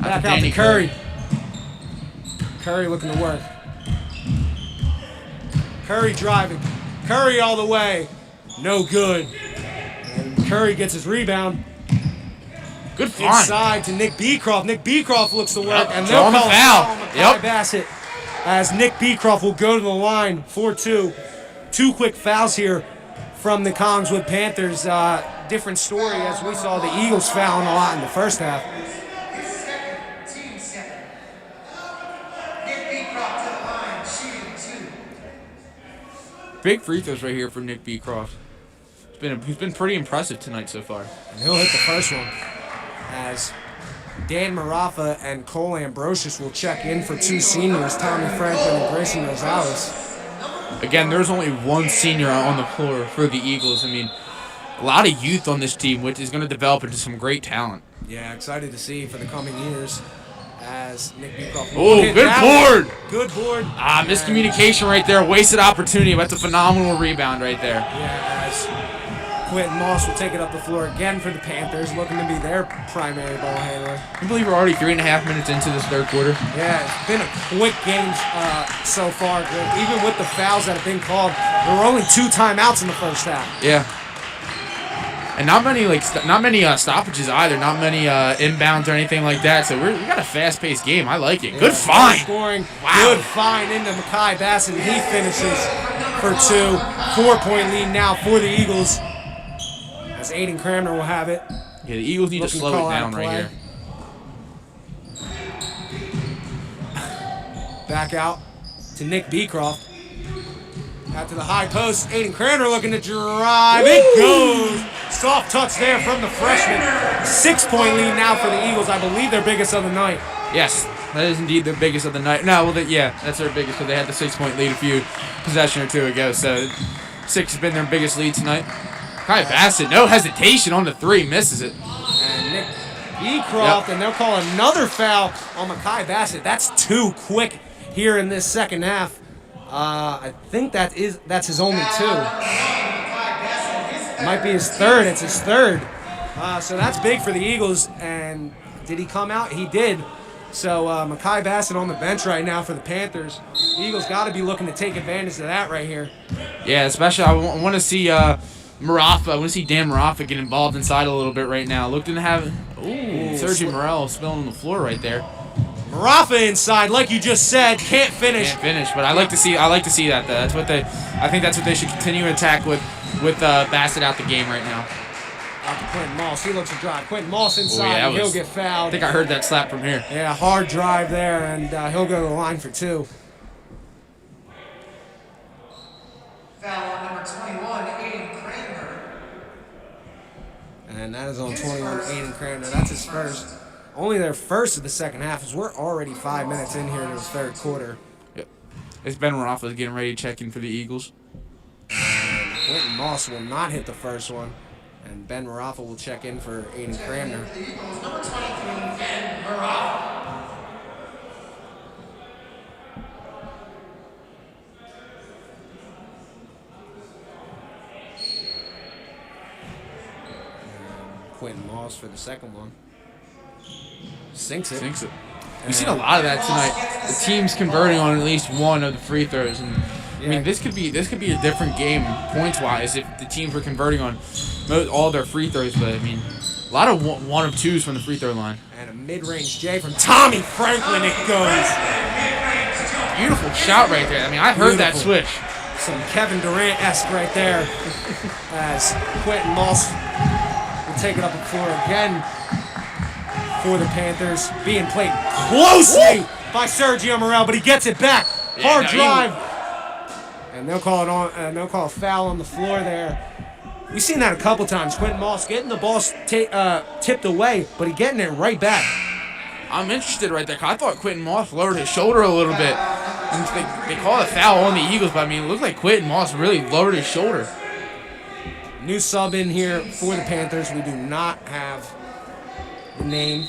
Back out to Curry. Curry looking to work. Curry driving. Curry all the way. No good. And Curry gets his rebound. Good find. Inside to Nick Beecroft. Nick Beecroft looks to work. Yep. And they'll call a foul on Yep. Bassett. As Nick Beecroft will go to the line for two. Two quick fouls here from the Collingswood Panthers. Different story as we saw the Eagles fouling a lot in the first half. Big free throws right here for Nick Beecroft. He's been pretty impressive tonight so far. And he'll hit the first one as Dan Marafa and Cole Ambrosius will check in for two seniors, Tommy Franklin and Grayson Rosales. Again, there's only one senior on the floor for the Eagles. I mean, a lot of youth on this team, which is going to develop into some great talent. Yeah, excited to see for the coming years as Nick Beecroft. Oh, good board! Good board. Miscommunication right there. Wasted opportunity. That's a phenomenal rebound right there. Yeah, as Quentin Moss will take it up the floor again for the Panthers, looking to be their primary ball handler. I believe we're already 3.5 minutes into this third quarter. Yeah, it's been a quick game so far. Even with the fouls that have been called, there were only 2 timeouts in the first half. Yeah. And not many stoppages either. Not many inbounds or anything like that. So we got a fast-paced game. I like it. Good find. Scoring. Wow. Good find into Makai Bassett. He finishes for 2. 4-point lead now for the Eagles. As Aiden Cramner will have it. Yeah, the Eagles need to slow it down right here. Back out to Nick Beecroft. Out to the high post. Aiden Cramner looking to drive. Ooh. It goes. Soft touch there from the freshman. 6-point lead now for the Eagles. I believe their biggest of the night. Yes, that is indeed their biggest of the night. No, well, yeah, that's their biggest because they had the 6-point lead a few possession or two ago. So 6 has been their biggest lead tonight. Kai Bassett, no hesitation on the 3, misses it. And Nick Beecroft, and they'll call another foul on Makai Bassett. That's 2 quick here in this second half. I think that's his only 2. Might be his 3rd. It's his 3rd. So that's big for the Eagles. And did he come out? He did. So Makai Bassett on the bench right now for the Panthers. The Eagles got to be looking to take advantage of that right here. Yeah, especially I want to see Marafa. I want to see Dan Marafa get involved inside a little bit right now. Looking to have Sergio Morel spilling on the floor right there. Marafa inside, like you just said, can't finish. But I like to see that. That's what I think that's what they should continue to attack with Bassett out the game right now. Out to Quentin Moss. He looks to drive. Quentin Moss inside, and he'll get fouled. I think I heard that slap from here. Yeah, hard drive there, and he'll go to the line for 2. Foul on number 21, Aiden Cramner. And that is on 21, Aiden Cramner. That's his first. only their first of the second half, as we're already 5 minutes in here to the third quarter. Yep. It's Ben Rafa getting ready to check in for the Eagles. And Quentin Moss will not hit the first one, and Ben Marafa will check in for Aiden Cramner. Number 23, Ben Marafa. Quentin Moss for the second one. Sinks it. We've seen a lot of that tonight. The team's converting on at least one of the free throws, and I mean this could be a different game points wise if the teams were converting on all their free throws. But I mean, a lot of one of twos from the free throw line. And a mid-range J from Tommy Franklin. It goes. Beautiful shot right there. I mean, I heard that switch. Some Kevin Durant-esque right there. As Quentin Moss will take it up the floor again for the Panthers. Being played closely by Sergio Morel, but he gets it back. Hard drive. And they'll call it on. They'll call a foul on the floor there. We've seen that a couple times. Quentin Moss getting the ball tipped away, but he getting it right back. I'm interested right there. I thought Quentin Moss lowered his shoulder a little bit. And they call a foul on the Eagles, but I mean, it looked like Quentin Moss really lowered his shoulder. New sub in here for the Panthers. We do not have the name.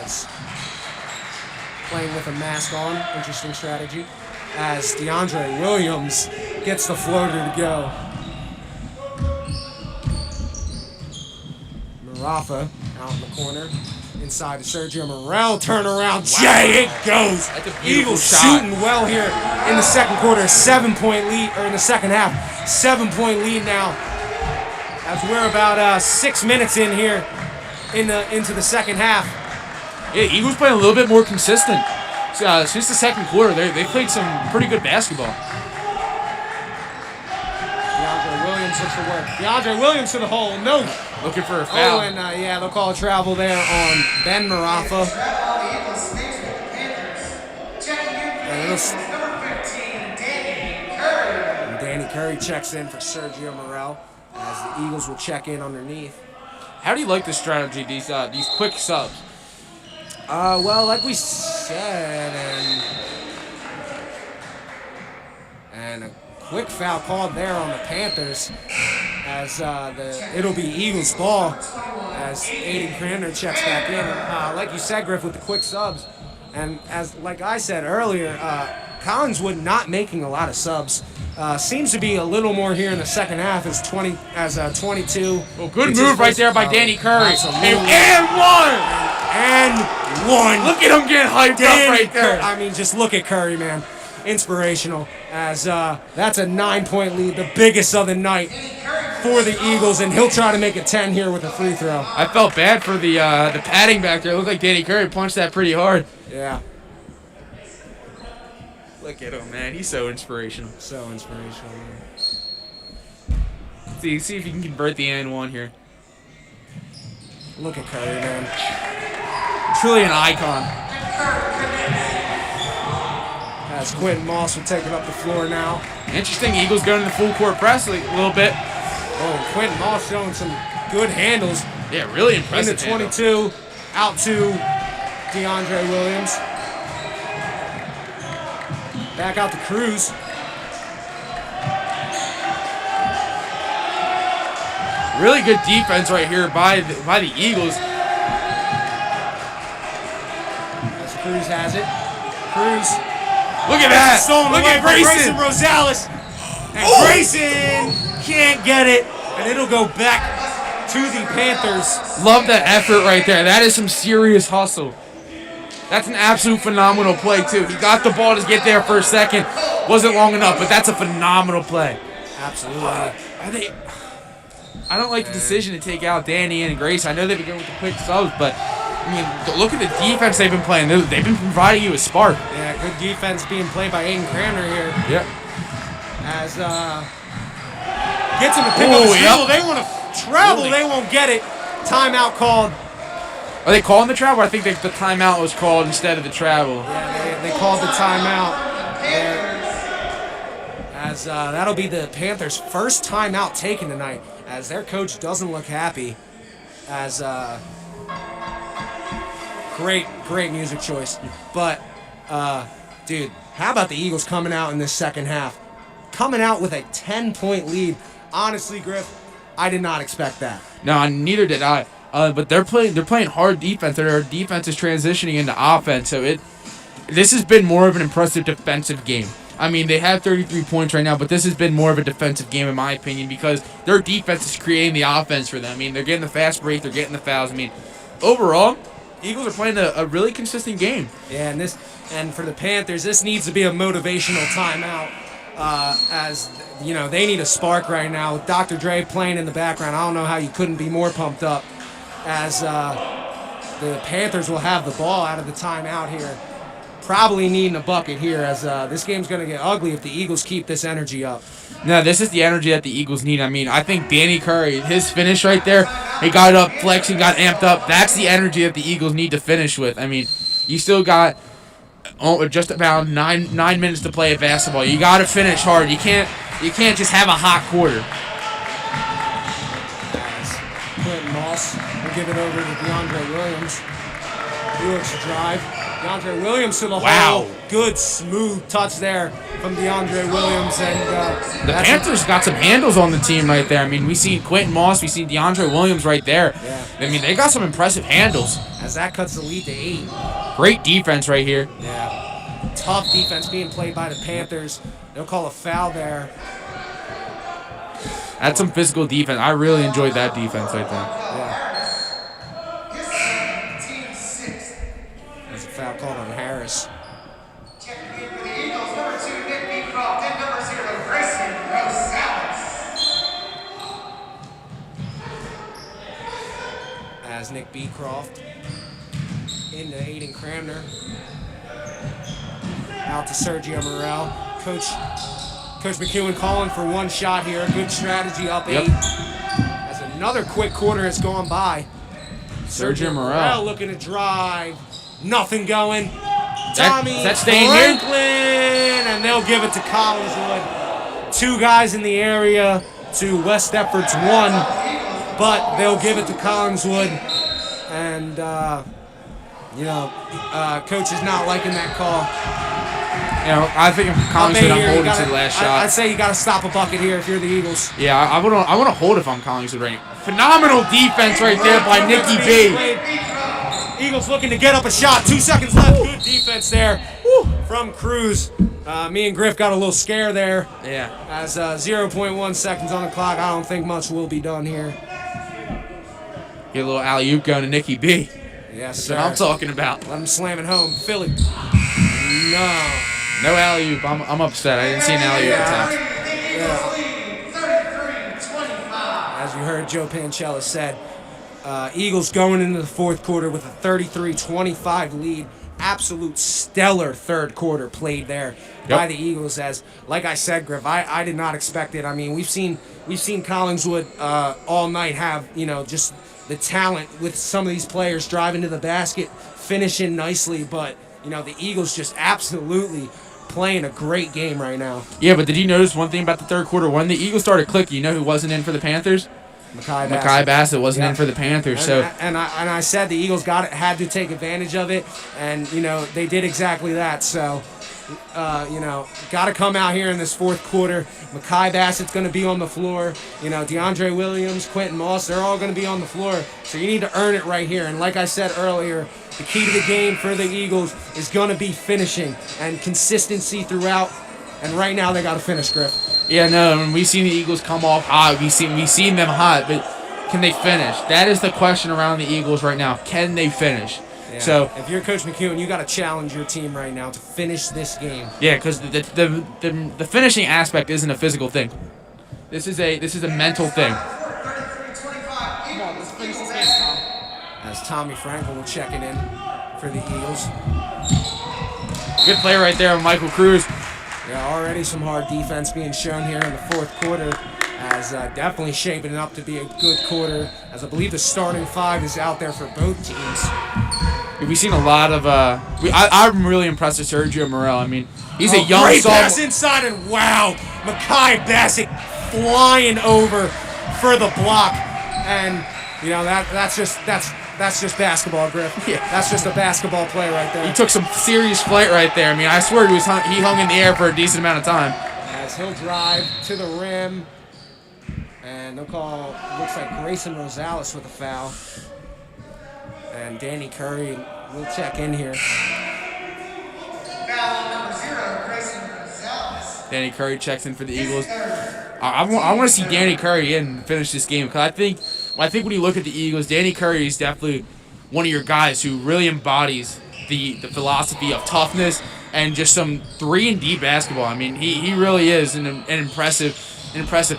As playing with a mask on, interesting strategy. As DeAndre Williams gets the floater to go. Marafa out in the corner. Inside to Sergio Morel. Turnaround. Jay, it goes. That's a beautiful Eagles shot. shooting well here in the second quarter. 7-point lead, or in the second half. 7-point lead now. As we're about 6 minutes in here into the second half. Yeah, Eagles playing a little bit more consistent. Since the second quarter, they played some pretty good basketball. DeAndre Williams looks to work. DeAndre Williams to the hole. No. Looking for a foul. Oh, and they'll call a travel there on Ben Marafa. And Danny Curry checks in for Sergio Morel as the Eagles will check in underneath. How do you like this strategy, these quick subs? Well, like we said, and a quick foul called there on the Panthers, as it'll be Eagles ball as Aiden Cramner checks back in. Like you said, Griff, with the quick subs, and like I said earlier, Collingswood not making a lot of subs. Seems to be a little more here in the second half as 22. Well, good move right there by Danny Curry. And one. Look at him getting hyped up right there. I mean, just look at Curry, man. Inspirational. As that's a 9-point lead, the biggest of the night for the Eagles, and he'll try to make it 10 here with a free throw. I felt bad for the padding back there. It looked like Danny Curry punched that pretty hard. Yeah. Look at him, man. He's so inspirational. So inspirational, man. See if you can convert the and one here. Look at Curry, man. Truly an icon. As Quentin Moss will take it up the floor now. Interesting. Eagles going to the full court press a little bit. Oh, Quentin Moss showing some good handles. Yeah, really impressive. In the 22, out to DeAndre Williams. Back out to Cruz. Really good defense right here by the Eagles. As Cruz has it. Cruz. Look at that. Look at Grayson Rosales. And Grayson can't get it. And it'll go back to the Panthers. Love that effort right there. That is some serious hustle. That's an absolute phenomenal play, too. He got the ball to get there for a second. Wasn't long enough, but that's a phenomenal play. Absolutely. I don't like the decision to take out Danny and Grace. I know they've been going with the quick subs, but I mean, look at the defense they've been playing. They've been providing you a spark. Yeah, good defense being played by Aiden Cramner here. Yep. As gets him to pick up the dribble. They want to travel. Really? They won't get it. Timeout called. Are they calling the travel? I think the timeout was called instead of the travel. Yeah, they called the timeout. As that'll be the Panthers' first timeout taken tonight, as their coach doesn't look happy. as great music choice. But, dude, how about the Eagles coming out in this second half? Coming out with a 10-point lead. Honestly, Griff, I did not expect that. No, neither did I. But they're playing hard defense. Their defense is transitioning into offense. So this has been more of an impressive defensive game. I mean, they have 33 points right now, but this has been more of a defensive game in my opinion because their defense is creating the offense for them. I mean, they're getting the fast break, they're getting the fouls. I mean, overall, Eagles are playing a really consistent game. Yeah, and for the Panthers, this needs to be a motivational timeout. As you know, they need a spark right now. With Dr. Dre playing in the background, I don't know how you couldn't be more pumped up. As the Panthers will have the ball out of the timeout here, probably needing a bucket here. As this game's going to get ugly if the Eagles keep this energy up. No, this is the energy that the Eagles need. I mean, I think Danny Curry, his finish right there, he got up, flexing, got amped up. That's the energy that the Eagles need to finish with. I mean, you still got just about nine minutes to play at basketball. You got to finish hard. You can't just have a hot quarter. Quentin Moss will give it over to DeAndre Williams. He looks to drive. DeAndre Williams to the hole. Good smooth touch there from DeAndre Williams, and the Panthers got some handles on the team right there. I mean, we seen Quentin Moss, we seen DeAndre Williams right there. Yeah. I mean, they got some impressive handles. As that cuts the lead to 8. Great defense right here. Yeah. Tough defense being played by the Panthers. They'll call a foul there. That's some physical defense. I really enjoyed that defense right there. Yeah. There's a foul called on Harris. Checking in for the Eagles, number 2, Nick Beecroft, and number 0, Grayson Rosales. As Nick Beecroft into Aiden Cramner. Out to Sergio Morel. Coach McEwen calling for one shot here. Good strategy, up 8. As another quick quarter has gone by. Sergio Morel looking to drive. Nothing going. That's staying here? Franklin, and they'll give it to Collingswood. 2 guys in the area to West Deptford's 1, but they'll give it to Collingswood. And, coach is not liking that call. You know, I think Collingswood, I'm holding to the last shot. I'd say you got to stop a bucket here if you're the Eagles. Yeah, I want to hold if I'm Collingswood right now. Phenomenal defense right there by Nicky B. Eagles looking to get up a shot. 2 seconds left. Good defense there from Cruz. Me and Griff got a little scare there. Yeah. As 0.1 seconds on the clock, I don't think much will be done here. Get a little alley-oop going to Nicky B. Yes, That's what I'm talking about. Let him slam it home. Philly. No. No alley-oop. I'm upset. I didn't see an alley-oop attempt. As you heard Joe Pancella said, Eagles going into the fourth quarter with a 33-25 lead. Absolute stellar third quarter played there by the Eagles. As, like I said, Griff, I did not expect it. I mean, we've seen Collingswood all night have, just the talent with some of these players driving to the basket, finishing nicely, but the Eagles just absolutely playing a great game right now. Yeah, but did you notice one thing about the third quarter? When the Eagles started clicking, you know who wasn't in for the Panthers? Mekhi Bassett wasn't in for the Panthers. And I said the Eagles had to take advantage of it, and they did exactly that. So got to come out here in this fourth quarter. Mekhi Bassett's going to be on the floor. DeAndre Williams, Quentin Moss, they're all going to be on the floor. So you need to earn it right here. And like I said earlier, the key to the game for the Eagles is going to be finishing and consistency throughout. And right now they got to finish, Griff. Yeah, no, when we've seen the Eagles come off hot, we've seen them hot, but can they finish? That is the question around the Eagles right now. Can they finish? Yeah. So if you're Coach McEwen, you got to challenge your team right now to finish this game. Yeah, because the finishing aspect isn't a physical thing. This is a mental thing. Come on, let's finish this game, Tom. As Tommy Franklin will checking in for the Eagles. Good play right there with Michael Cruz. Yeah, already some hard defense being shown here in the fourth quarter, as definitely shaping up to be a good quarter, as I believe the starting 5 is out there for both teams. We've seen a lot of I'm really impressed with Sergio Morel. I mean, he's a young great sophomore. pass inside, and wow, Mekhi Bassett flying over for the block. And You know, that's just basketball, Griff. Yeah. That's just a basketball play right there. He took some serious flight right there. I mean, I swear he hung in the air for a decent amount of time. As he'll drive to the rim, and they'll call, looks like Grayson Rosales with a foul. And Danny Curry will check in here. Foul on number 0, Grayson Rosales. Danny Curry checks in for the Eagles. I want to see Danny Curry in and finish this game, because I think when you look at the Eagles, Danny Curry is definitely one of your guys who really embodies the philosophy of toughness and just some 3-and-D basketball. I mean, he really is an impressive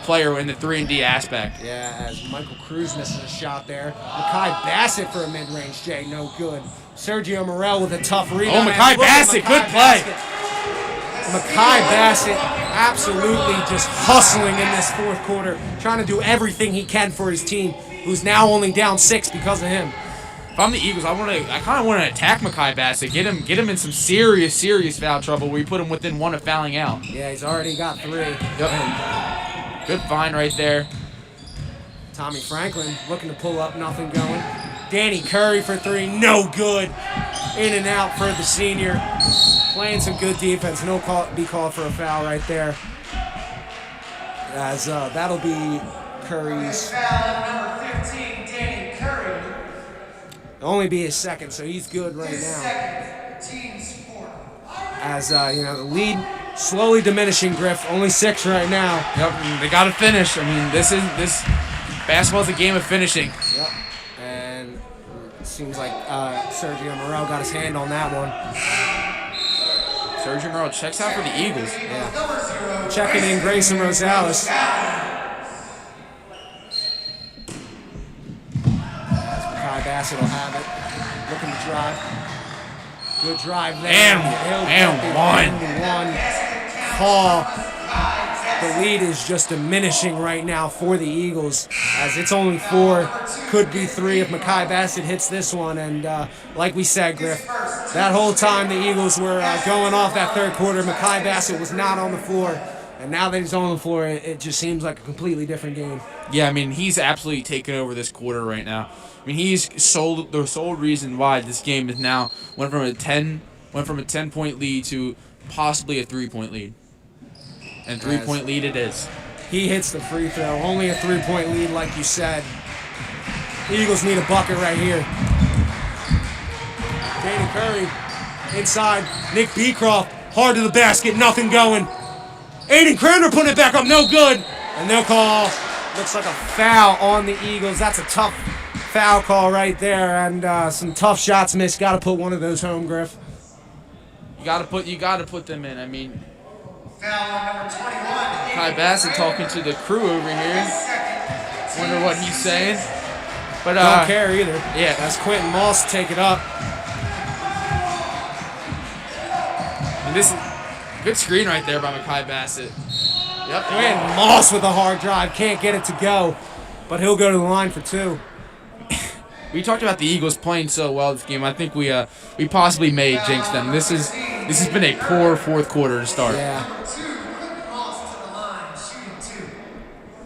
player in the 3-and-D aspect. Yeah, as Michael Cruz misses a shot there. Makai Bassett for a mid-range J, no good. Sergio Morel with a tough rebound. Oh, Makai Bassett, good play. Makai Bassett absolutely just hustling in this fourth quarter, trying to do everything he can for his team, who's now only down 6 because of him. If I'm the Eagles, I kind of want to attack Makai Bassett, get him in some serious foul trouble where you put him within 1 of fouling out. Yeah, he's already got 3. Yep. Good find right there. Tommy Franklin looking to pull up, nothing going. Danny Curry for 3, no good. In and out for the senior. Playing some good defense, and he'll be called for a foul right there. As that'll be Curry's. Foul on number 15, Danny Curry. It'll only be his second, so he's good right His now. second, team's 4. As the lead slowly diminishing. Griff, only 6 right now. Yep, they got to finish. I mean, this basketball's a game of finishing. Yep, and it seems like Sergio Morel got his hand on that one. Sergio Morel checks out for the Eagles. Yeah. Checking in Grayson Rosales. Makai Bassett will have it. Looking to drive. Good drive there. And one. Call. The lead is just diminishing right now for the Eagles, as it's only 4, could be 3 if Makai Bassett hits this one. And like we said, Griff, that whole time the Eagles were going off that third quarter, Makai Bassett was not on the floor. And now that he's on the floor, it just seems like a completely different game. Yeah, I mean, he's absolutely taken over this quarter right now. I mean, he's the sole reason why this game is now went from a 10-point lead to possibly a 3-point lead. And 3-point lead it is. He hits the free throw. Only a 3-point lead, like you said. The Eagles need a bucket right here. Danny Curry inside. Nick Beecroft hard to the basket. Nothing going. Aiden Cranmer putting it back up. No good. And they'll call. Looks like a foul on the Eagles. That's a tough foul call right there. And some tough shots missed. Got to put one of those home, Griff. You got to put them in. I mean, Foul on number 21. Kai Bassett talking to the crew over here. Wonder what he's saying. But Don't care either. Yeah. That's Quentin Moss to take it up. And this is good screen right there by Makai Bassett. Yep. Quentin Moss with a hard drive. Can't get it to go. But he'll go to the line for 2. We talked about the Eagles playing so well this game. I think we possibly may jinx them. This has been a poor fourth quarter to start. Yeah.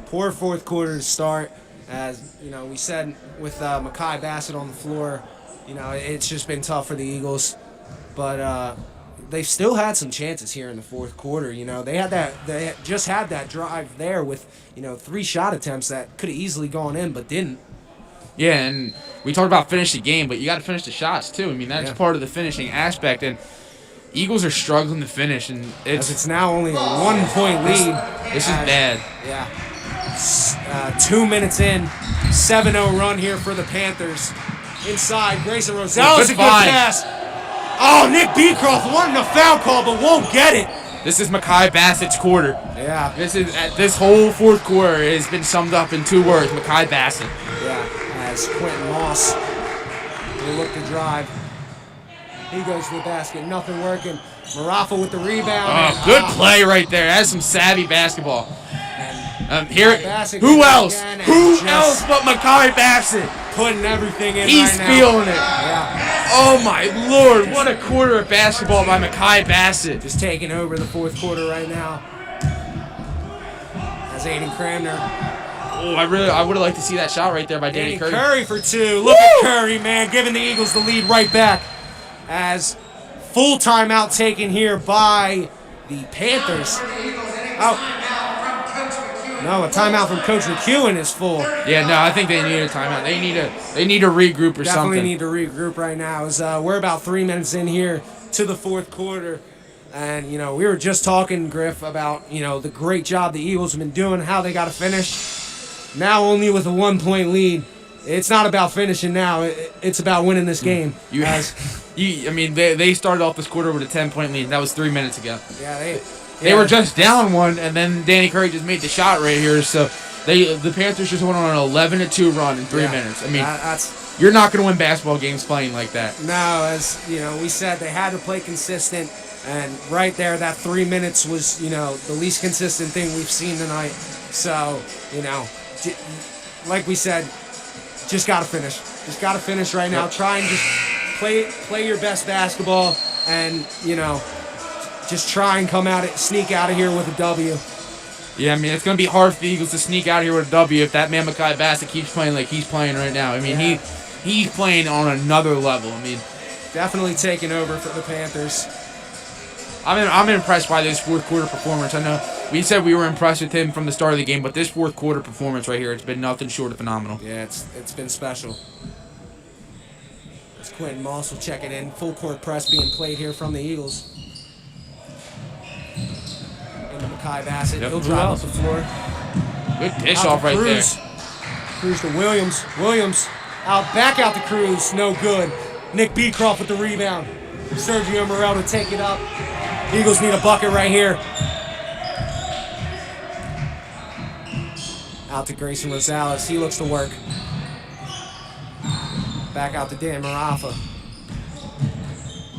Poor fourth quarter to start. As you know, we said with Makai Bassett on the floor, it's just been tough for the Eagles. But they've still had some chances here in the fourth quarter. They just had that drive there with 3 shot attempts that could have easily gone in but didn't. Yeah, and we talked about finish the game, but you got to finish the shots too. I mean, that's part of the finishing aspect, and Eagles are struggling to finish, and it's now only a 1-point lead. This is bad. Yeah. 2 minutes in, 7-0 run here for the Panthers. Inside, Grayson Rosales, a good pass. Oh, Nick Beecroft wanting a foul call, but won't get it. This is Makai Bassett's quarter. Yeah. This whole fourth quarter has been summed up in 2 words: Makai Bassett. Yeah. As Quentin Moss will look to drive. He goes to the basket, nothing working. Marafa with the rebound. Oh, good play right there. That's some savvy basketball. Here, Bassett who else? again, Who else but Makai Bassett? Putting everything in He's right now. feeling it. Yeah. Oh my Lord! What a quarter of basketball by Makai Bassett. Just taking over the fourth quarter right now. As Aiden Cranmer Oh, I would have liked to see that shot right there by Danny Curry. Curry for 2. Look at Curry, man, giving the Eagles the lead right back. As full timeout taken here by the Panthers. Oh. No, a timeout from Coach McEwen is full. Yeah, no, I think they need a timeout. They need to regroup or Definitely something. need to regroup right now. As we're about 3 minutes in here to the fourth quarter. And, you know, we were just talking, Griff, about, you know, the great job the Eagles have been doing, how they got to finish. Now only with a 1-point lead. It's not about finishing now. It's about winning this game. They started off this quarter with a 10-point lead. That was 3 minutes ago. Yeah, They were just down 1, and then Danny Curry just made the shot right here. So the Panthers just went on an 11-2 run in 3 minutes. I mean, you're not going to win basketball games playing like that. No, as you know, we said they had to play consistent, and right there, that 3 minutes was, you know, the least consistent thing we've seen tonight. So, you know, like we said, just got to finish. Just got to finish right now. Try and just play your best basketball, and you know. Just try and sneak out of here with a W. Yeah, I mean, it's going to be hard for the Eagles to sneak out of here with a W if that man Mekhi Bassett keeps playing like he's playing right now. I mean, he's playing on another level. I mean, definitely taking over for the Panthers. I'm impressed by this fourth quarter performance. I know we said we were impressed with him from the start of the game, but this fourth quarter performance right here, it's been nothing short of phenomenal. Yeah, it's been special. It's Quentin Mossel checking in. Full court press being played here from the Eagles. Into Mekhi Bassett. He'll drive up the floor. Good dish off right there. Cruz to Williams. Williams back out to Cruz. No good. Nick Beecroft with the rebound. Sergio Morel to take it up. Eagles need a bucket right here. Out to Grayson Rosales. He looks to work. Back out to Dan Marafa.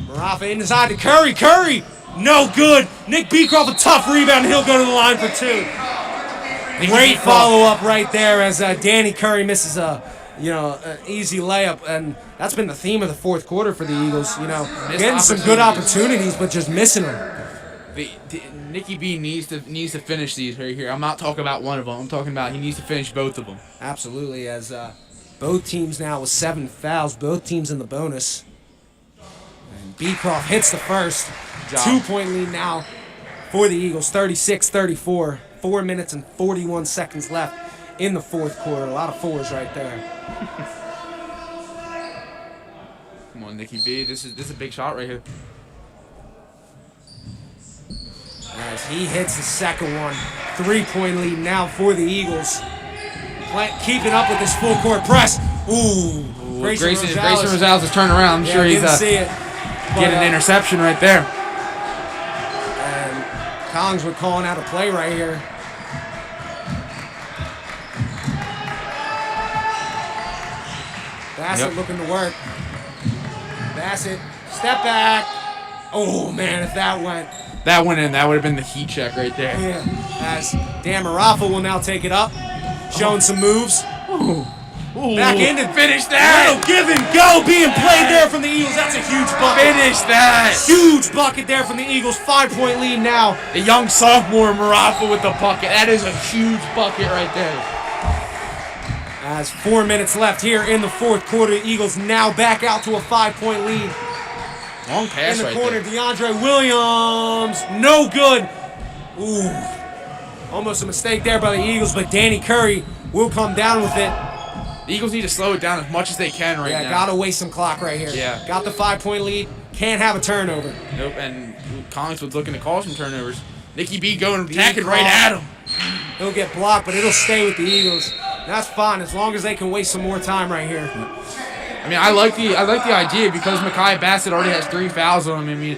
Marafa inside to Curry. Curry! No good. Nick Beecroft, a tough rebound. He'll go to the line for 2. Great follow-up right there as Danny Curry misses an easy layup. And that's been the theme of the fourth quarter for the Eagles. You know, getting some good opportunities, but just missing them. Nicky B needs to finish these right here. I'm not talking about one of them. I'm talking about he needs to finish both of them. Absolutely, as both teams now with 7 fouls, both teams in the bonus. And Beecroft hits the first. 2-point lead now for the Eagles, 36-34. 4 minutes and 41 seconds left in the fourth quarter. A lot of fours right there. Come on, Nicky B. This is a big shot right here. As he hits the second one. 3-point lead now for the Eagles. Keeping up with this full court press. Ooh. Grayson Rosales has turned around. I'm sure he's getting an interception right there. Collingswood calling out a play right here. Bassett looking to work. Bassett, step back. Oh, man, if that went. That went in. That would have been the heat check right there. Yeah. As Dan Marafa will now take it up. Showing some moves. Ooh. Back in to finish that. Little give and go being played there from the Eagles. That's a huge bucket. Finish that. Huge bucket there from the Eagles. 5-point lead now. The young sophomore Marafa with the bucket. That is a huge bucket right there. As 4 minutes left here in the fourth quarter, Eagles now back out to a 5-point lead. Long pass in the right corner, there. DeAndre Williams. No good. Ooh. Almost a mistake there by the Eagles, but Danny Curry will come down with it. The Eagles need to slow it down as much as they can right now. Yeah, gotta waste some clock right here. Yeah. Got the 5-point lead. Can't have a turnover. Nope, and Collingswood's looking to cause some turnovers. Nicky B going attacking right at him. He'll get blocked, but it'll stay with the Eagles. That's fine as long as they can waste some more time right here. I mean, I like the idea because Mekhi Bassett already has 3 fouls on him. I mean,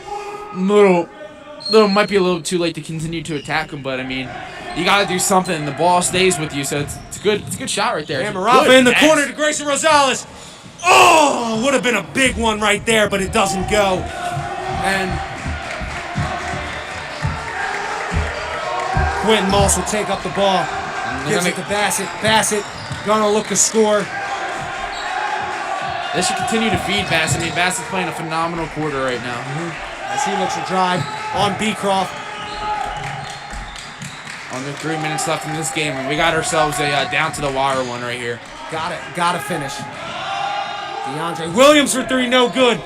little might be a little too late to continue to attack him, but I mean, you got to do something. And the ball stays with you, so it's a good shot right there. And Marafa in the corner to Grayson Rosales. Oh, would have been a big one right there, but it doesn't go. And Quentin Moss will take up the ball. Gives it to Bassett. Bassett gonna look to score. They should continue to feed Bassett. I mean, Bassett's playing a phenomenal quarter right now. As he looks to drive on Beecroft. Under 3 minutes left in this game, and we got ourselves a down to the wire one right here. Gotta finish. DeAndre Williams for three, no good.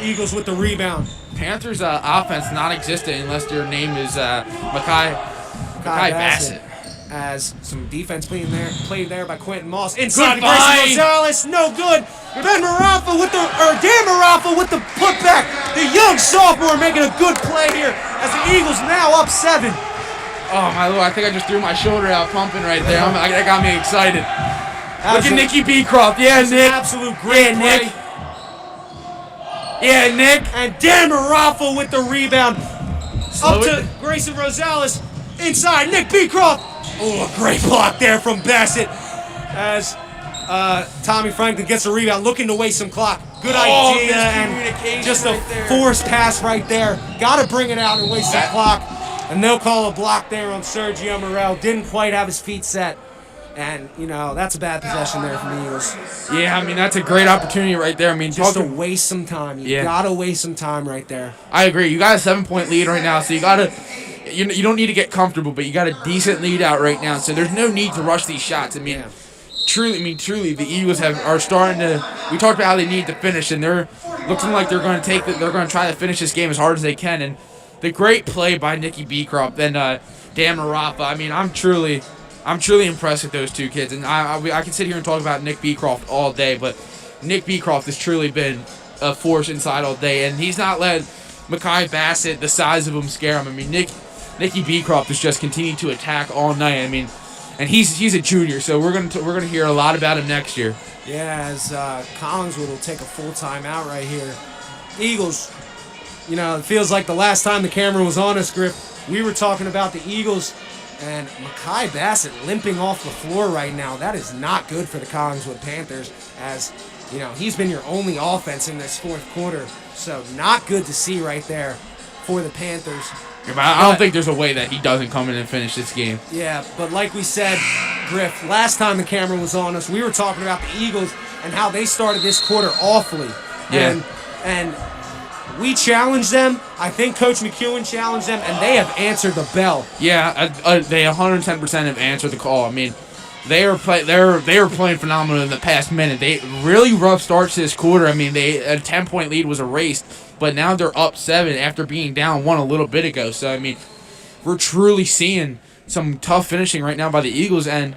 Eagles with the rebound. Panthers offense non-existent unless your name is Makai Bassett. As some defense played there by Quentin Moss. Inside to Goodbye. Grayson Rosales, no good. Dan Marafa with the putback. The young sophomore making a good play here as the Eagles now up 7. Oh my lord! I think I just threw my shoulder out pumping right there. That got me excited. Look at Nicky Beecroft. Yeah, Nick. Absolute great play. Nick. Yeah, Nick. And Dan Marafa with the rebound. Slow Up it. to Grayson Rosales. Inside, Nick Beecroft. Oh, a great block there from Bassett as Tommy Franklin gets a rebound, looking to waste some clock. Good idea, and just a forced pass right there. Got to bring it out and waste some clock. And they'll call a block there on Sergio Morel. Didn't quite have his feet set. And, that's a bad possession there from the Eagles. Yeah, I mean, that's a great opportunity right there. I mean, Just to waste some time. You got to waste some time right there. I agree. You got a 7-point lead right now, so you got to... You don't need to get comfortable, but you got a decent lead out right now, so there's no need to rush these shots. I mean, truly, the Eagles are starting to. We talked about how they need to finish, and they're looking like they're going to try to finish this game as hard as they can. And the great play by Nicky Beecroft and Dan Marafa. I mean, I'm truly impressed with those two kids, and I can sit here and talk about Nick Beecroft all day, but Nick Beecroft has truly been a force inside all day, and he's not let Makai Bassett, the size of him, scare him. I mean, Nicky Beecroft has just continued to attack all night. I mean, and he's a junior, so we're gonna hear a lot about him next year. Yeah, as Collingswood will take a full timeout right here. Eagles, it feels like the last time the camera was on us, Griff, we were talking about the Eagles and Makai Bassett limping off the floor right now. That is not good for the Collingswood Panthers, as he's been your only offense in this fourth quarter. So not good to see right there for the Panthers. Yeah, but I don't think there's a way that he doesn't come in and finish this game. Yeah, but like we said, Griff, last time the camera was on us, we were talking about the Eagles and how they started this quarter awfully. Yeah. And we challenged them. I think Coach McEwen challenged them, and they have answered the bell. Yeah, they 110% have answered the call. I mean, they were playing phenomenal in the past minute. They really rough starts to this quarter. I mean, a 10-point lead was erased, but now they're up 7 after being down 1 a little bit ago. So I mean, we're truly seeing some tough finishing right now by the Eagles, and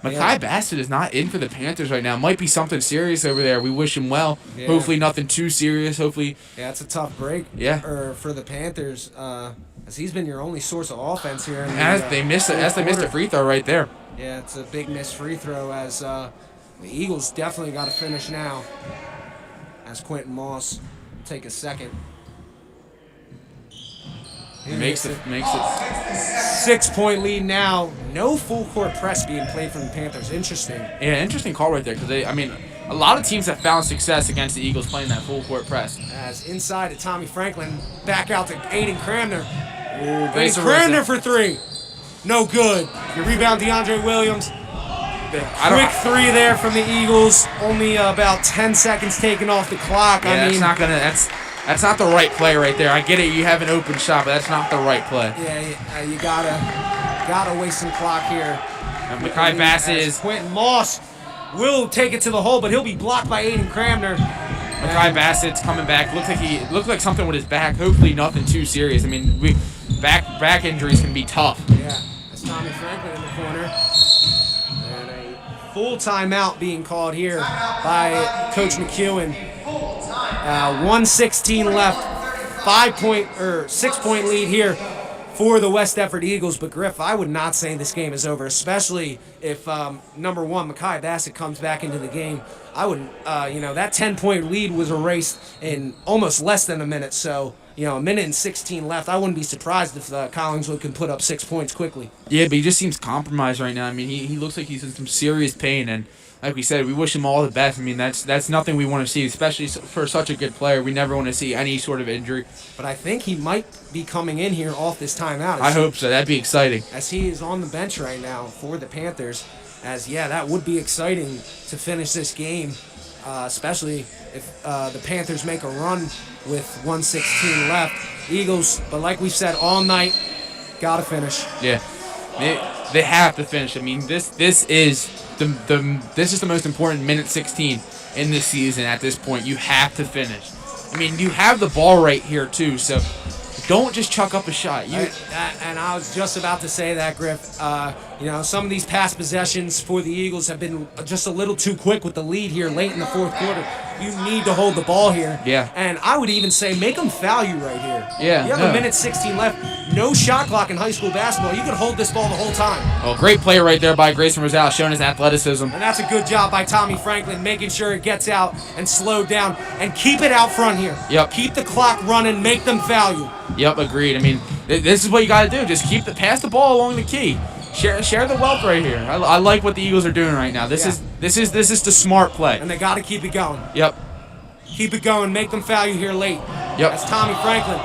Makai Bassett is not in for the Panthers right now. Might be something serious over there. We wish him well. Yeah. Hopefully nothing too serious. Hopefully. Yeah, it's a tough break. Yeah. For the Panthers, as he's been your only source of offense here. They missed a free throw right there. Yeah, it's a big missed free throw as the Eagles definitely got to finish now. As Quentin Moss take a second. Makes it 6-point lead now. No full court press being played from the Panthers. Interesting. Yeah, interesting call right there because a lot of teams have found success against the Eagles playing that full court press. As inside to Tommy Franklin, back out to Aiden Cramner. Bassett Cramner for three. No good. The rebound, DeAndre Williams. Quick three there from the Eagles. Only about 10 seconds taken off the clock. Yeah, that's not the right play right there. I get it. You have an open shot, but that's not the right play. Yeah, you gotta waste some clock here. And Makai Bassett is Quentin Moss will take it to the hole, but he'll be blocked by Aiden Cramner. Makai Bassett's coming back. Looked like something with his back. Hopefully nothing too serious. I mean, back injuries can be tough. Yeah, that's Tommy Franklin in the corner. And a full timeout being called here by Coach McEwen. 1:16 left. 6-point lead here for the West Effort Eagles. But Griff, I would not say this game is over, especially if number one Makai Bassett comes back into the game. I wouldn't. That 10-point lead was erased in almost less than a minute. So a minute and 16 left. I wouldn't be surprised if Collingswood can put up 6 points quickly. Yeah, but he just seems compromised right now. I mean, he looks like he's in some serious pain, and like we said, we wish him all the best. I mean, that's nothing we want to see, especially for such a good player. We never want to see any sort of injury. But I think he might be coming in here off this timeout. I hope so. That'd be exciting. As he is on the bench right now for the Panthers. That would be exciting to finish this game, especially if the Panthers make a run with 1:16 left. Eagles, but like we said all night, gotta finish. Yeah. They have to finish. I mean, this is the most important minute 16 in this season at this point. You have to finish. I mean, you have the ball right here too, so don't just chuck up a shot. And I was just about to say that, Griff. Some of these past possessions for the Eagles have been just a little too quick with the lead here late in the fourth quarter. You need to hold the ball here. Yeah. And I would even say make them foul you right here. Yeah. You have a minute 16 left. No shot clock in high school basketball. You can hold this ball the whole time. Well, great play right there by Grayson Rosales, showing his athleticism. And that's a good job by Tommy Franklin, making sure it gets out and slowed down. And keep it out front here. Yep. Keep the clock running. Make them foul you. Yep, agreed. I mean, this is what you got to do. Just pass the ball along the key. Share the wealth right here. I like what the Eagles are doing right now. This is the smart play. And they got to keep it going. Yep. Keep it going. Make them foul you here late. Yep. As Tommy Franklin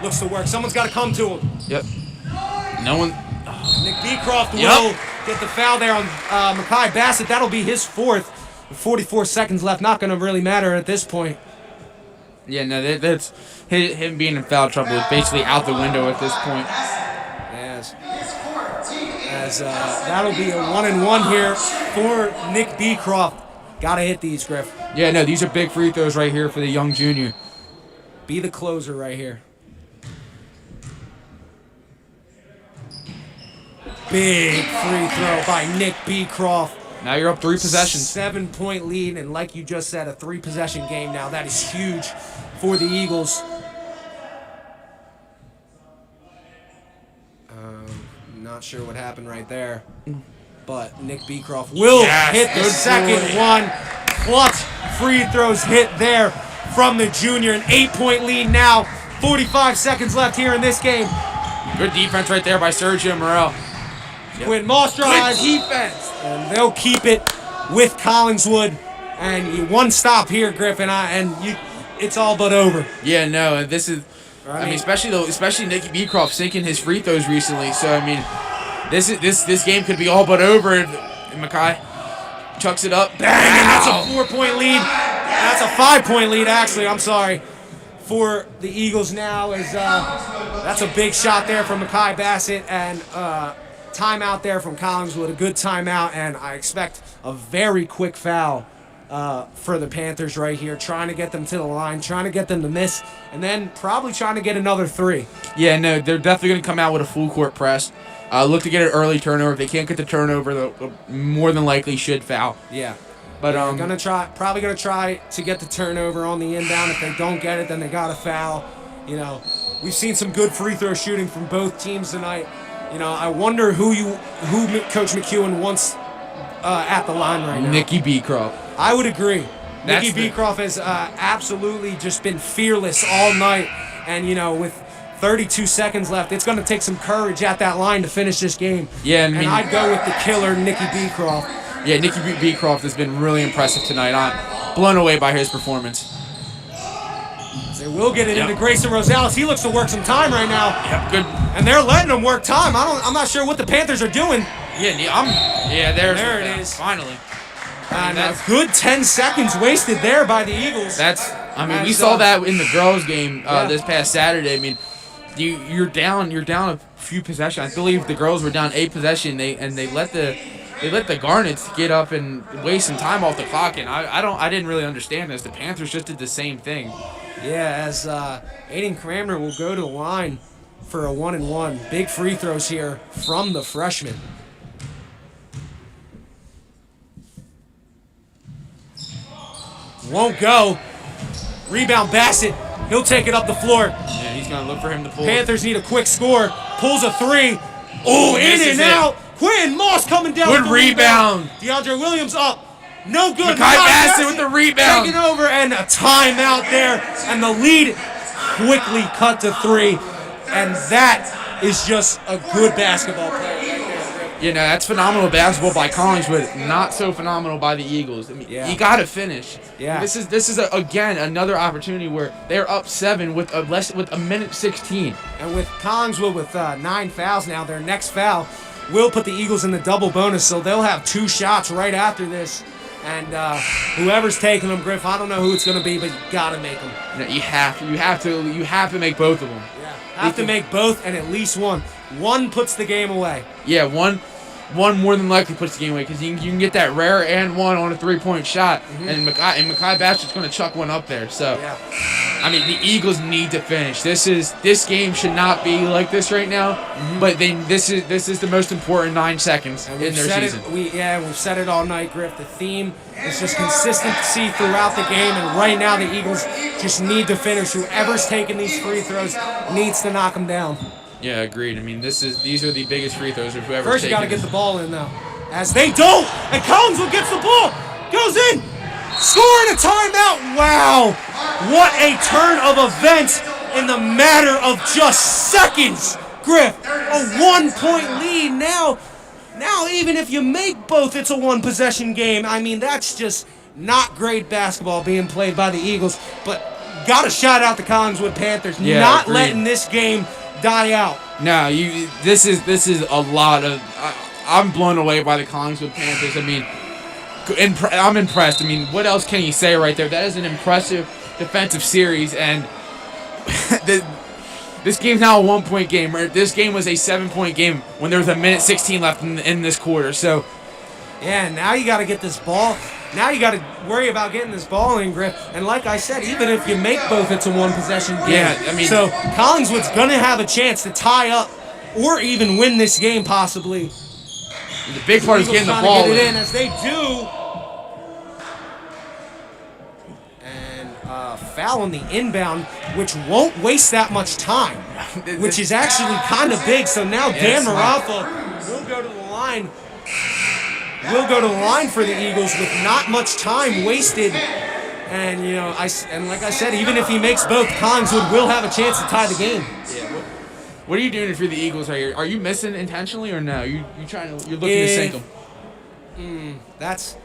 looks to work. Someone's got to come to him. Yep. No one. Nick Beecroft will get the foul there on Mekhi Bassett. That'll be his fourth. 44 seconds left. Not going to really matter at this point. Yeah, no, that's him being in foul trouble is basically out the window at this point. As that'll be a 1-and-1 here for Nick Beecroft. Got to hit these, Griff. Yeah, no, these are big free throws right here for the young junior. Be the closer right here. Big free throw by Nick Beecroft. Now you're up 3 possessions. 7-point lead, and like you just said, a 3-possession game now. That is huge for the Eagles. Not sure what happened right there, but Nick Beecroft will hit the second one. Clutch free throws hit there from the junior. An 8-point lead now. 45 seconds left here in this game. Good defense right there by Sergio Morel. Quinn Moss drives. Good defense. And they'll keep it with Collingswood. And one stop here, Griffin, it's all but over. Yeah, no, and this is, I mean, especially Nicky Beecroft sinking his free throws recently. So I mean, this game could be all but over. And Mekhi chucks it up. Bang! And that's a 4-point lead. That's a 5-point lead, actually. I'm sorry. For the Eagles now is that's a big shot there from Mekhi Bassett, and timeout there from Collingswood. A good timeout, and I expect a very quick foul for the Panthers right here, trying to get them to the line, trying to get them to miss, and then probably trying to get another 3. Yeah, no, they're definitely going to come out with a full court press. Look to get an early turnover. If they can't get the turnover, they'll more than likely should foul. Yeah. But probably gonna try to get the turnover on the inbound. If they don't get it, then they got to foul. We've seen some good free throw shooting from both teams tonight. I wonder who Coach McEwen wants at the line right now. Nicky Beecroft. I would agree. Nicky Beecroft has absolutely just been fearless all night, and with 32 seconds left, it's going to take some courage at that line to finish this game. Yeah, and I'd go with the killer, Nicky Beecroft. Yeah, Nicky Beecroft has been really impressive tonight. I'm blown away by his performance. They will get it into Grayson Rosales. He looks to work some time right now. Yep, good. And they're letting him work time. I'm not sure what the Panthers are doing. There it is. Finally. And a good 10 seconds wasted there by the Eagles. We saw that in the girls' game this past Saturday. I mean, you're down a few possessions. I believe the girls were down 8 possessions. They let the Garnets get up and waste some time off the clock, and I didn't really understand this. The Panthers just did the same thing. Yeah, as Aiden Cramner will go to the line for a 1-and-1. Big free throws here from the freshman. Won't go. Rebound Bassett. He'll take it up the floor. Yeah, he's going to look for him to pull. Panthers need a quick score. Pulls a 3. Oh, in and out. Quinn Moss coming down. Good with the rebound. DeAndre Williams up. No good. Mekhi Bassett with the rebound. Taking over, and a timeout there. And the lead quickly cut to 3. And that is just a good basketball play right there. That's phenomenal basketball by Collingswood. Not so phenomenal by the Eagles. I mean, you got to finish. Yeah. This is again another opportunity where they're up 7 with a minute 16. And with Collingswood with 9 fouls now, their next foul will put the Eagles in the double bonus, so they'll have 2 shots right after this. And whoever's taking them, Griff, I don't know who it's going to be, but you got to make them. No, you have to make both of them. Yeah. Have to make both and at least one. One puts the game away. Yeah, one more than likely puts the game away because you can get that rare and one on a 3-point shot, and Mekhi Bassett's going to chuck one up there. So, I mean, the Eagles need to finish. This game should not be like this right now, but this is the most important 9 seconds in their season. We've said it all night, Griff. The theme is just consistency throughout the game, and right now the Eagles just need to finish. Whoever's taking these free throws needs to knock them down. Yeah, agreed. I mean, these are the biggest free throws of whoever's First, you got to taking get the ball in, though. As they don't, and Collingswood gets the ball, goes in, scoring a timeout. Wow, what a turn of events in the matter of just seconds. Griff, a 1-point lead now. Now, even if you make both, it's a one-possession game. I mean, that's just not great basketball being played by the Eagles. But got to shout out the Collingswood Panthers, not agreed. letting this game die out. No, this is a lot of. I'm blown away by the Collingswood Panthers. I mean, I'm impressed. I mean, what else can you say right there? That is an impressive defensive series, and this game's now a 1-point game. This game was a 7-point game when there was 1:16 left in this quarter. So, yeah, now you got to get this ball. Now you got to worry about getting this ball in, Griff. And like I said, even if you make both, it's a one-possession game. Yeah, I mean, so Collingswood's going to have a chance to tie up or even win this game, possibly. The big part is getting the ball get it in, as they do. And foul on the inbound, which won't waste that much time, which is actually kind of big. So now Dan Marafa will go to the line. Will go to the line for the Eagles with not much time wasted. And, like I said, even if he makes both, Collingswood will have a chance to tie the game. Yeah. What are you doing if you're the Eagles right here? Are you missing intentionally or no? You're looking to sink them. That's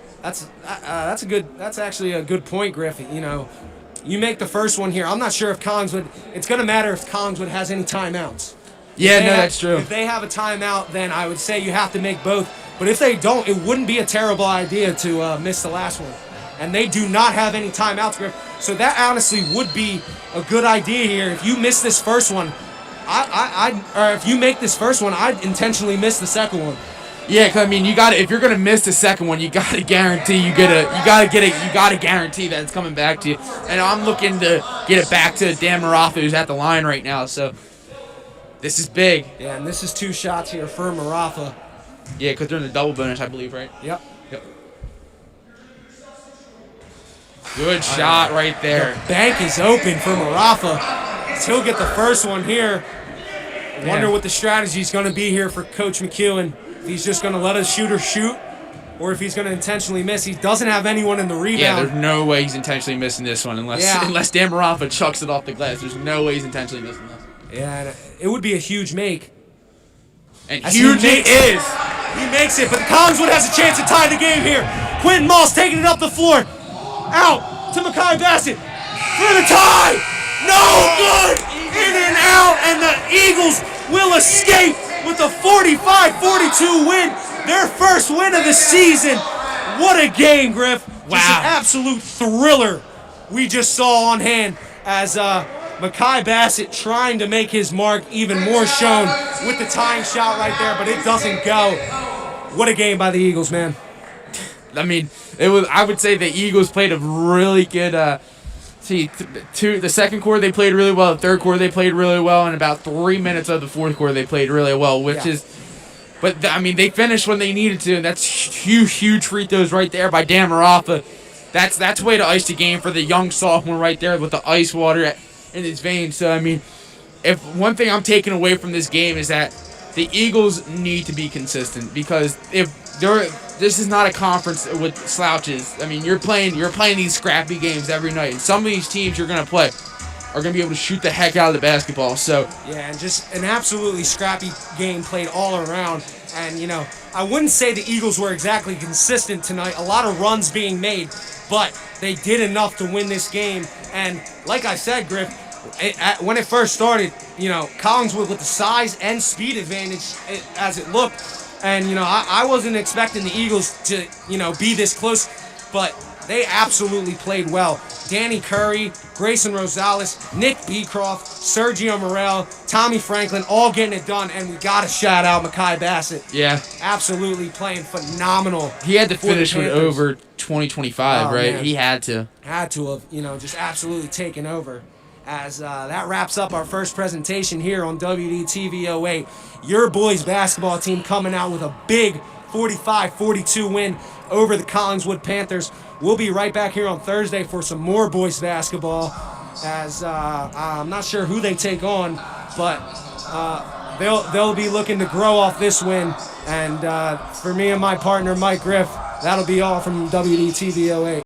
actually a good point, Griff. You make the first one here. I'm not sure if Collingswood. It's going to matter if Collingswood has any timeouts. Yeah, that's true. If they have a timeout, then I would say you have to make both. But if they don't, it wouldn't be a terrible idea to miss the last one. And they do not have any timeouts, Griff. So that honestly would be a good idea here. If you miss this first one, or if you make this first one, I'd intentionally miss the second one. Yeah, cause I mean, if you're gonna miss the second one, you gotta guarantee you gotta guarantee that it's coming back to you. And I'm looking to get it back to Dan Marafa, who's at the line right now. So this is big. Yeah, and this is 2 shots here for Marafa. Yeah, because they're in the double bonus, I believe, right? Yep. Good shot right there. The bank is open for Marafa. He'll get the first one here. Wonder what the strategy is going to be here for Coach McEwen. If he's just going to let a shooter shoot, or if he's going to intentionally miss. He doesn't have anyone in the rebound. Yeah, there's no way he's intentionally missing this one unless Dan Marafa chucks it off the glass. There's no way he's intentionally missing this. Yeah, and it would be a huge make. And huge it is. He makes it, but Collingswood has a chance to tie the game here. Quentin Moss taking it up the floor. Out to Mekhi Bassett for the tie. No good. In and out, and the Eagles will escape with a 45-42 win. Their first win of the season. What a game, Griff. Wow. Just an absolute thriller we just saw on hand as Mekhi Bassett trying to make his mark even more shown with the tying shot right there, but it doesn't go. What a game by the Eagles, man. I mean, I would say the Eagles played a really good. The second quarter they played really well. The third quarter they played really well, and about 3 minutes of the fourth quarter they played really well. But they finished when they needed to, and that's huge free throws right there by Dan Marafa. That's way to ice the game for the young sophomore right there with the ice water in his veins. So I mean, if one thing I'm taking away from this game is that the Eagles need to be consistent, because this is not a conference with slouches. I mean, you're playing these scrappy games every night, and some of these teams you're gonna play are gonna be able to shoot the heck out of the basketball. So yeah, and just an absolutely scrappy game played all around. And I wouldn't say the Eagles were exactly consistent tonight. A lot of runs being made, but they did enough to win this game. And like I said, Griff, when it first started, Collingswood with the size and speed advantage as it looked. And, I wasn't expecting the Eagles to, be this close, but they absolutely played well. Danny Curry, Grayson Rosales, Nick Beecroft, Sergio Morel, Tommy Franklin, all getting it done. And we got to shout out Mekhi Bassett. Yeah. Absolutely playing phenomenal. He had to for the finish with Panthers. over 2025, right? Man. He had to. Had to have, just absolutely taken over. As that wraps up our first presentation here on WDTV 08. Your boys basketball team coming out with a big 45-42 win over the Collingswood Panthers. We'll be right back here on Thursday for some more boys basketball. As I'm not sure who they take on, but they'll be looking to grow off this win. And for me and my partner Mike Griff, that'll be all from WDTV 08.